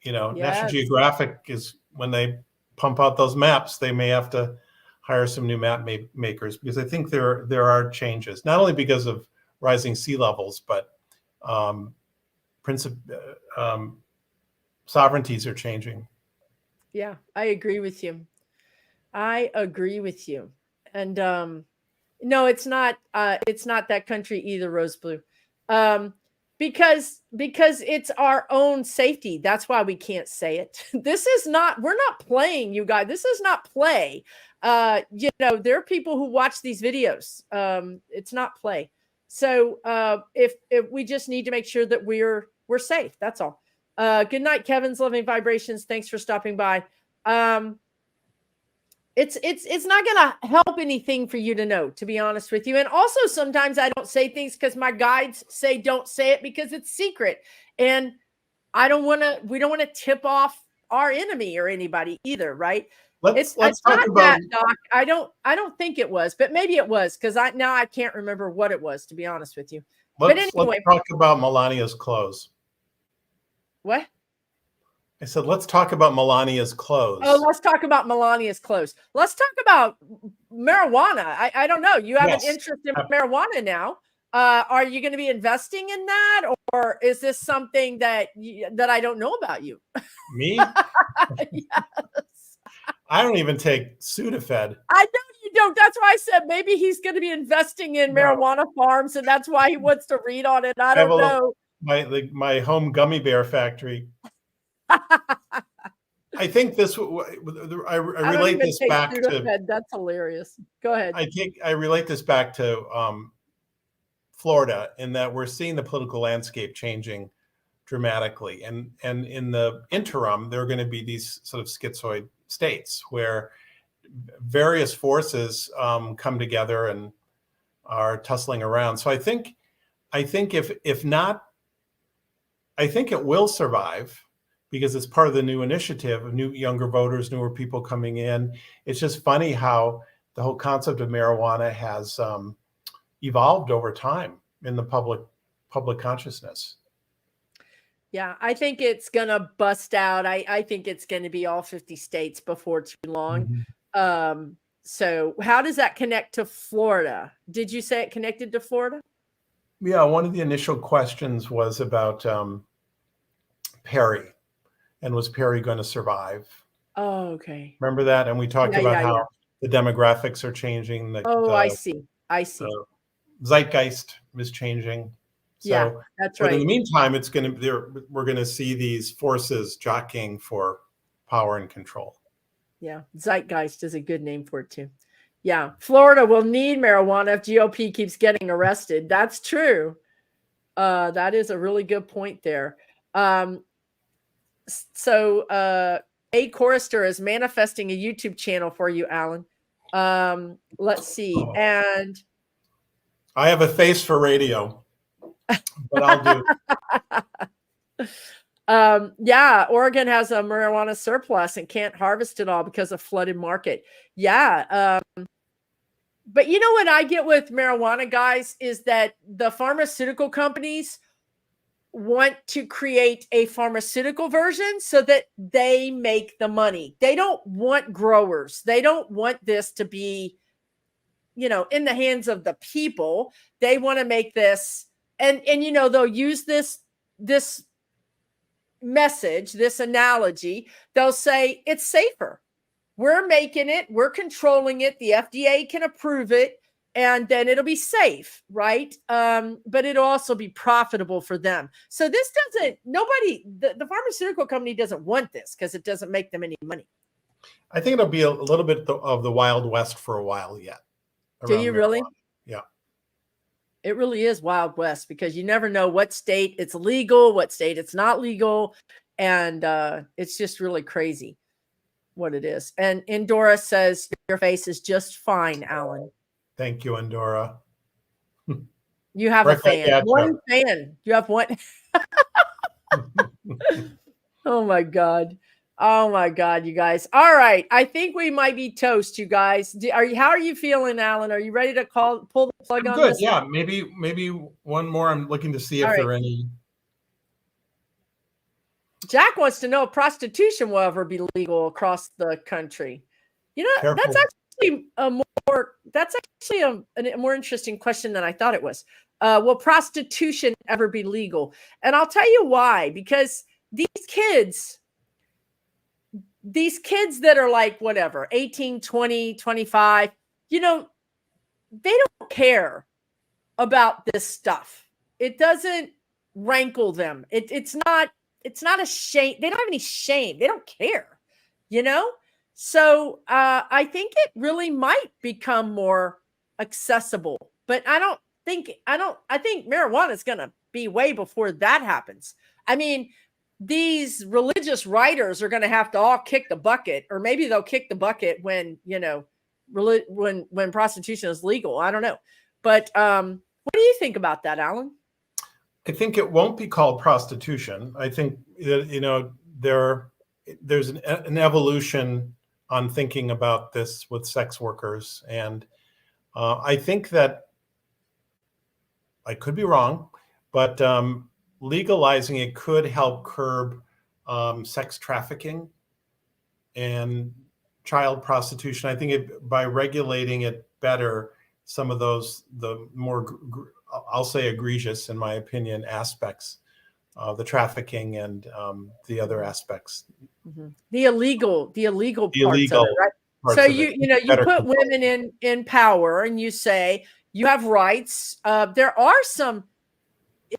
Yes. National Geographic is, when they pump out those maps, they may have to hire some new map makers, because I think there are changes, not only because of rising sea levels, but sovereignties are changing. Yeah, I agree with you. And No, it's not. It's not that country either, Rose Blue. Because it's our own safety. That's why we can't say it. This is not. We're not playing, you guys. This is not play. There are people who watch these videos. It's not play. So if we just need to make sure that we're safe. That's all. Good night, Kevin's Loving Vibrations. Thanks for stopping by. It's not going to help anything for you to know, to be honest with you. And also sometimes I don't say things because my guides say don't say it because it's secret. And we don't want to tip off our enemy or anybody either, right? Let's it's talk not about that, Doc. I don't think it was, but maybe it was, because I can't remember what it was, to be honest with you. let's talk about Melania's clothes. What? I said, let's talk about Melania's clothes. Oh, let's talk about Melania's clothes. Let's talk about marijuana. I don't know. You have an interest in marijuana now. Are you going to be investing in that, or is this something that I don't know about you? Me? Yes. I don't even take Sudafed. I know you don't. That's why I said maybe he's going to be investing in marijuana farms, and that's why he wants to read on it. I don't know. My home gummy bear factory. I think this. I relate this back to. That's hilarious. Go ahead. I relate this back to Florida, in that we're seeing the political landscape changing dramatically, and in the interim, there are going to be these sort of schizoid states where various forces come together and are tussling around. So I think if not, I think it will survive, because it's part of the new initiative of new younger voters, newer people coming in. It's just funny how the whole concept of marijuana has evolved over time in the public consciousness. Yeah, I think it's going to bust out. I think it's going to be all 50 states before too long. Mm-hmm. So how does that connect to Florida? Did you say it connected to Florida? Yeah, one of the initial questions was about Perry, and was Perry going to survive? Oh, okay. Remember that? And we talked about how the demographics are changing. I see. The zeitgeist is changing. So, yeah, that's right. But in the meantime, we're going to see these forces jockeying for power and control. Yeah, zeitgeist is a good name for it too. Yeah, Florida will need marijuana if GOP keeps getting arrested. That's true. That is a really good point there. So A Chorister is manifesting a YouTube channel for you, Alan. Let's see. And I have a face for radio, but I'll do. Yeah, Oregon has a marijuana surplus and can't harvest it all because of flooded market. Yeah. But you know what I get with marijuana, guys, is that the pharmaceutical companies want to create a pharmaceutical version so that they make the money. They don't want growers. They don't want this to be, in the hands of the people. They want to make this, and they'll use this message, this analogy. They'll say it's safer. We're making it, we're controlling it, the FDA can approve it, and then it'll be safe, right? But it'll also be profitable for them. So this the pharmaceutical company doesn't want this because it doesn't make them any money. I think it'll be a little bit of the Wild West for a while yet. Do you really? Yeah. It really is Wild West, because you never know what state it's legal, what state it's not legal. And it's just really crazy what it is. And Endora says your face is just fine, Alan. Thank you, Endora. You have a fan. One fan. You have one. Oh my God. Oh my God, you guys. All right. I think we might be toast, you guys. How are you feeling, Alan? Are you ready to pull the plug on this? Yeah. Maybe one more. I'm looking to see if there are any. Jack wants to know if prostitution will ever be legal across the country. Careful. That's actually a more interesting question than I thought it was. Will prostitution ever be legal? And I'll tell you why. Because these kids that are like, whatever, 18, 20, 25, they don't care about this stuff. It doesn't rankle them. It's not a shame. They don't have any shame. They don't care, you know? So I think it really might become more accessible, but I think marijuana is going to be way before that happens. I mean, these religious writers are going to have to all kick the bucket, or maybe they'll kick the bucket when, when prostitution is legal. I don't know. But what do you think about that, Alan? I think it won't be called prostitution. I think that, there's an evolution on thinking about this with sex workers. And I think that I could be wrong, but legalizing it could help curb sex trafficking and child prostitution. I think by regulating it better, some of the more, I'll say egregious, in my opinion, aspects of the trafficking and the other aspects. Mm-hmm. The illegal parts of it, right? So you put women in power and you say you have rights. There are some.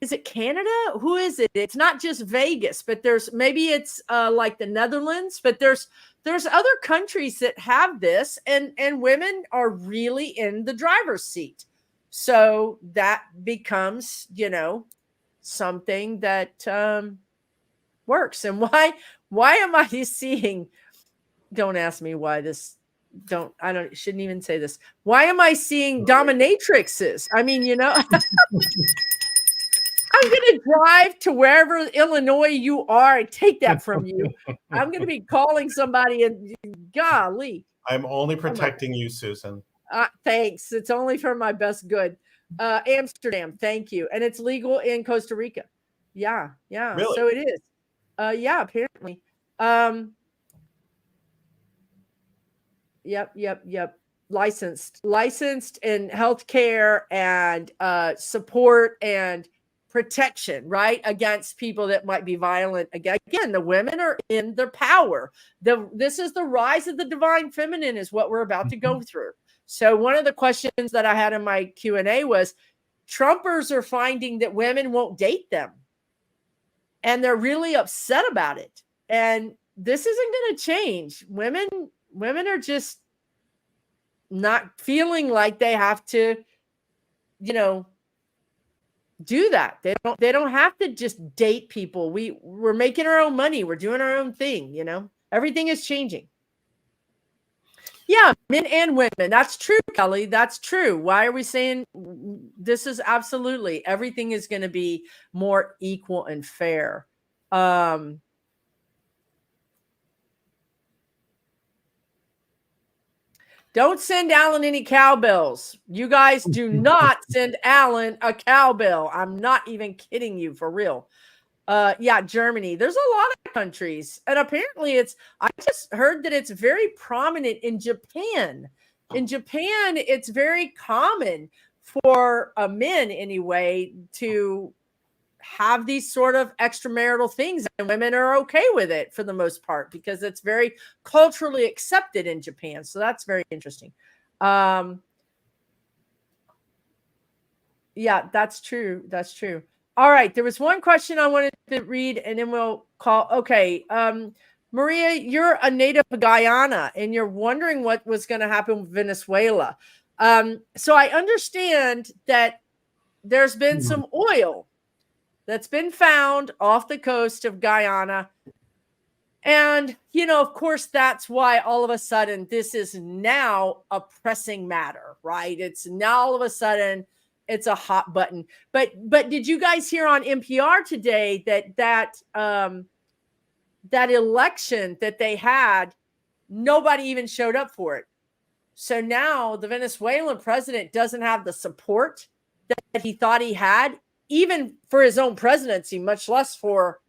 Is it Canada? Who is it? It's not just Vegas, but maybe it's like the Netherlands, but there's other countries that have this, and women are really in the driver's seat. So that becomes, something that works. And why am I seeing? Don't ask me why this. Shouldn't even say this. Why am I seeing dominatrixes? I mean, I'm going to drive to wherever Illinois you are and take that from you. I'm going to be calling somebody, and golly. I'm only protecting you, Susan. Thanks. It's only for my best good. Amsterdam, thank you. And it's legal in Costa Rica. Yeah. Really? So it is. Yeah, apparently. Yep. Licensed in healthcare and support and protection, right, against people that might be violent. Again, the women are in their power. This is the rise of the divine feminine, is what we're about to go through. So one of the questions that I had in my Q&A was, Trumpers are finding that women won't date them, and they're really upset about it. And this isn't going to change. Women are just not feeling like they have to, do that. They don't have to just date people. We're making our own money. We're doing our own thing. Everything is changing. Yeah, men and women. That's true, Kelly. That's true. Why are we saying this? Is absolutely, everything is going to be more equal and fair. Don't send Alan any cowbells. You guys do not send Alan a cowbell. I'm not even kidding you, for real. Yeah, Germany. There's a lot of countries. And apparently I just heard that it's very prominent in Japan. In Japan, it's very common for men, anyway, to have these sort of extramarital things, and women are okay with it for the most part because it's very culturally accepted in Japan. So that's very interesting. Yeah, that's true. That's true. All right. There was one question I wanted to read, and then we'll call. Okay. Maria, you're a native of Guyana, and you're wondering what was going to happen with Venezuela. So I understand that there's been some oil that's been found off the coast of Guyana. And, of course, that's why all of a sudden this is now a pressing matter, right? It's now all of a sudden it's a hot button. But did you guys hear on NPR today that election that they had, nobody even showed up for it? So now the Venezuelan president doesn't have the support that he thought he had, even for his own presidency, much less for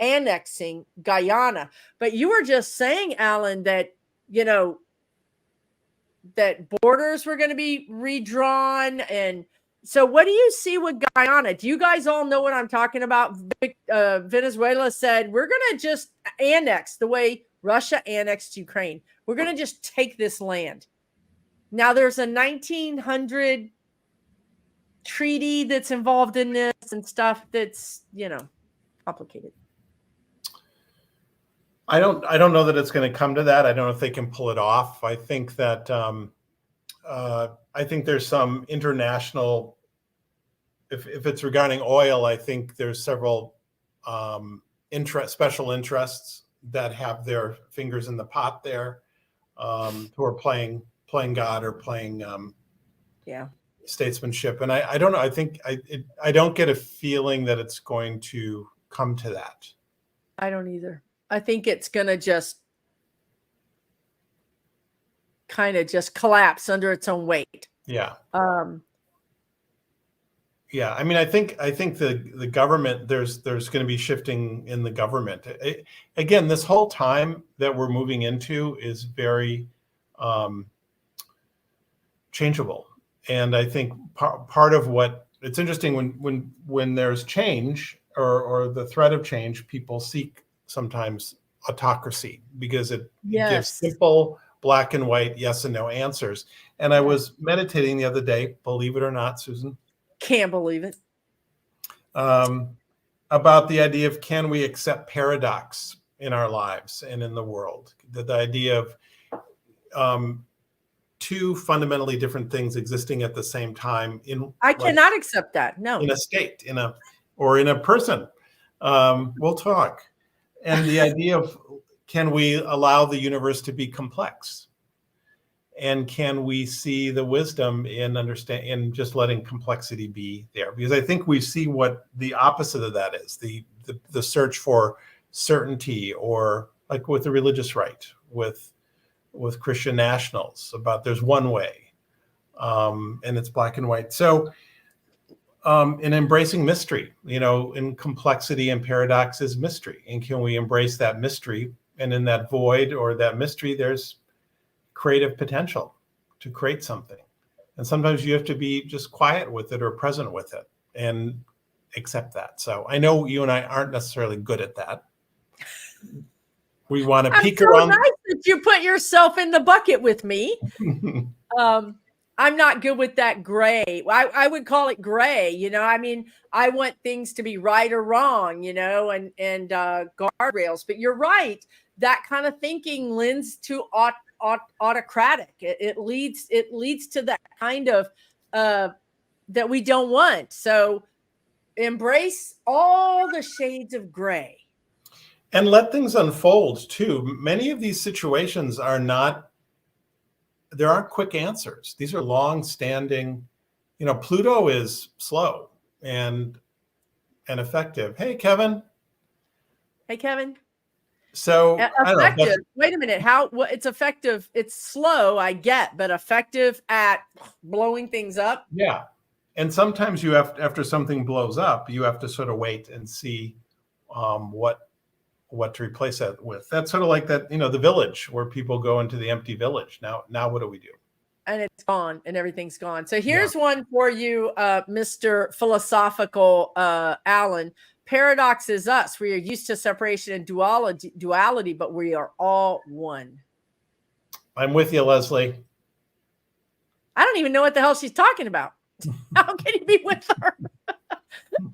annexing Guyana. But you were just saying, Alan, that, that borders were going to be redrawn. And so what do you see with Guyana? Do you guys all know what I'm talking about? Venezuela said, we're going to just annex the way Russia annexed Ukraine. We're going to just take this land. Now there's a 1900 treaty that's involved in this and stuff that's, complicated. I don't know that it's going to come to that. I don't know if they can pull it off. I think that I think there's some international. If it's regarding oil, I think there's several special interests that have their fingers in the pot there, who are playing God or playing statesmanship. And I don't know. I think I don't get a feeling that it's going to come to that. I don't either. I think it's going to just kind of just collapse under its own weight. Yeah. Yeah. I mean, I think the government, there's going to be shifting in the government. Again, this whole time that we're moving into is very changeable. And I think part of what it's interesting when there's change or the threat of change, people seek sometimes autocracy because it gives simple black and white yes and no answers. And I was meditating the other day, believe it or not, Susan. Can't believe it. About the idea of, can we accept paradox in our lives and in the world? The idea of two fundamentally different things existing at the same time I cannot accept that. No. In a state, in a person. We'll talk. And the idea of, can we allow the universe to be complex? And can we see the wisdom in just letting complexity be there? Because I think we see what the opposite of that is, the search for certainty, or like with the religious right, with Christian nationals, about there's one way, and it's black and white. So in embracing mystery, in complexity and paradox is mystery. And can we embrace that mystery? And in that void or that mystery, there's creative potential to create something. And sometimes you have to be just quiet with it or present with it and accept that. So I know you and I aren't necessarily good at that. We want to peek around. Nice that you put yourself in the bucket with me. I'm not good with that gray. I would call it gray. I mean, I want things to be right or wrong, and guardrails. But you're right. That kind of thinking lends to autocratic. It leads to that kind of that we don't want. So embrace all the shades of gray. And let things unfold too. Many of these situations there aren't quick answers. These are long-standing, Pluto is slow and effective. Hey, Kevin. Hey, Kevin. So effective. Wait a minute. It's effective. It's slow, I get, but effective at blowing things up. Yeah. And sometimes you have, after something blows up, you have to sort of wait and see what to replace that with. That's sort of like that, the village where people go into the empty village. Now what do we do? And it's gone and everything's gone. So here's one for you, Mr. Philosophical Allen. Paradox is us. We are used to separation and duality, but we are all one. I'm with you, Leslie. I don't even know what the hell she's talking about. How can you be with her?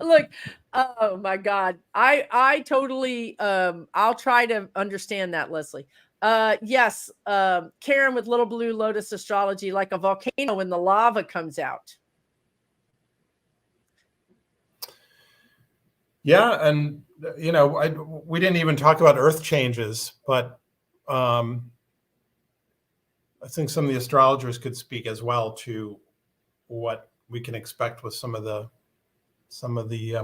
Look, oh my God. I totally, I'll try to understand that, Leslie. Yes. Karen with Little Blue Lotus Astrology, like a volcano when the lava comes out. Yeah. And, we didn't even talk about earth changes, but I think some of the astrologers could speak as well to what we can expect with some of the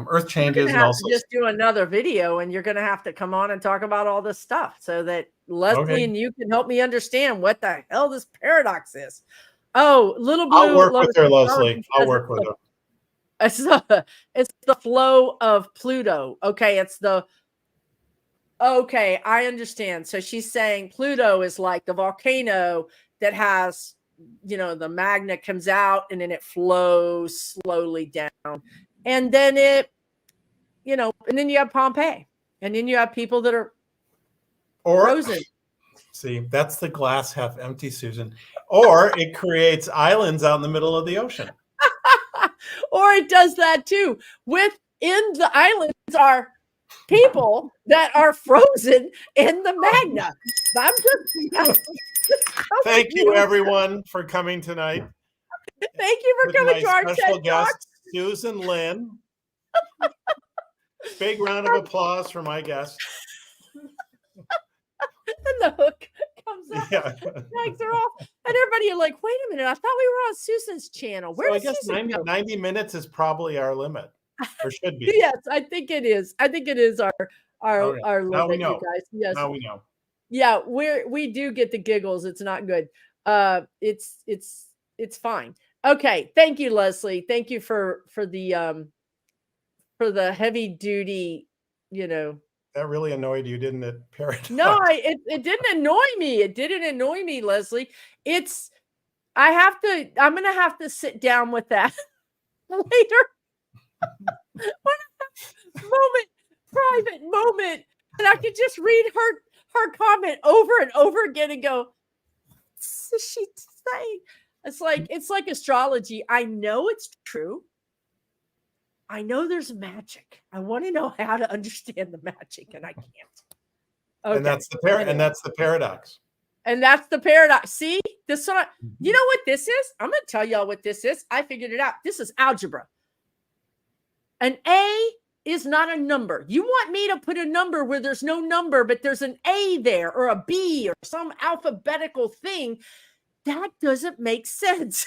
earth changes. And also just do another video, and you're going to have to come on and talk about all this stuff so that Leslie and you can help me understand what the hell this paradox is. Oh, Little Blue. I'll work with her, Leslie. I'll work with her. It's the flow of Pluto. Okay. I understand. So she's saying Pluto is like the volcano that has, the magma comes out and then it flows slowly down. And then and then you have Pompeii, and then you have people that are frozen. See, that's the glass half empty, Susan. Or it creates islands out in the middle of the ocean. Or it does that too. Within the islands are people that are frozen in the magna. I'm just Thank you, everyone, for coming tonight. Thank you for With coming my to our special TED guest, Talk. Susan Lynn. Big round of applause for my guest. And the hook comes up, Yeah. tags are off, and everybody are like, "Wait a minute! I thought we were on Susan's channel. Where So I did guess Susan go?" 90 minutes is probably our limit, or should be. Yes, I think it is. I think it is our Okay. our Now we limit, know. you guys. Yes. Now we know. Yeah, we do get the giggles. It's not good. It's fine. Okay. Thank you, Leslie. Thank you for the heavy duty, you know. That really annoyed you, didn't it, Paradox? No, it didn't annoy me. It didn't annoy me, Leslie. I'm gonna have to sit down with that later. Private moment, and I could just read her comment over and over again and go, "What's she saying?" It's like astrology. I know it's true. I know there's magic. I want to know how to understand the magic, and I can't. Okay. And that's the paradox. And that's the paradox. See, this one. You know what this is? I'm going to tell y'all what this is. I figured it out. This is algebra. An A is not a number. You want me to put a number where there's no number, but there's an A there or a B or some alphabetical thing. That doesn't make sense.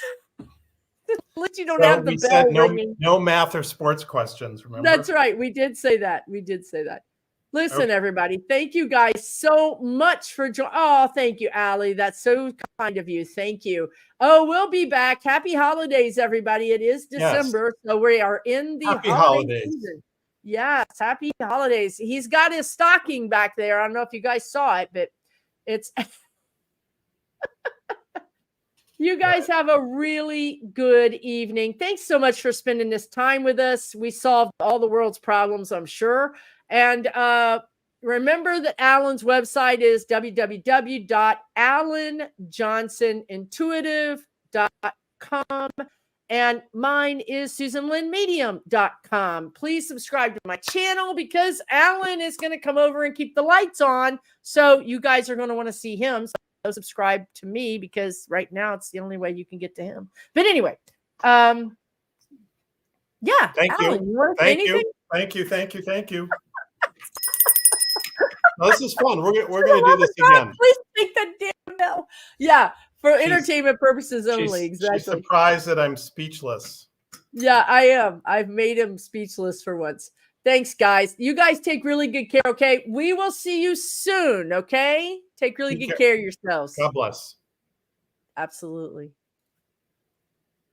Unless you don't have the bell ringing. No math or sports questions, remember? That's right. We did say that. Listen, everybody, thank you guys so much for joining. Oh, thank you, Allie. That's so kind of you. Thank you. Oh, we'll be back. Happy holidays, everybody. It is December, so we are in the holiday season. Yes, happy holidays. He's got his stocking back there. I don't know if you guys saw it, but it's... You guys have a really good evening. Thanks so much for spending this time with us. We solved all the world's problems, I'm sure. And remember that Alan's website is www.alanjohnsonintuitive.com. And mine is SusanLynnMedium.com. Please subscribe to my channel because Alan is going to come over and keep the lights on. So you guys are going to want to see him. So subscribe to me because right now it's the only way you can get to him. But anyway, yeah. Thank Alan, you. Thank you. Well, this is fun. We're going to do this again. Please take that damn bell. Yeah, for entertainment purposes only. Exactly. She's surprised that I'm speechless. Yeah, I am. I've made him speechless for once. Thanks, guys. You guys take really good care, okay? We will see you soon, okay? Take really good care of yourselves. God bless. Absolutely.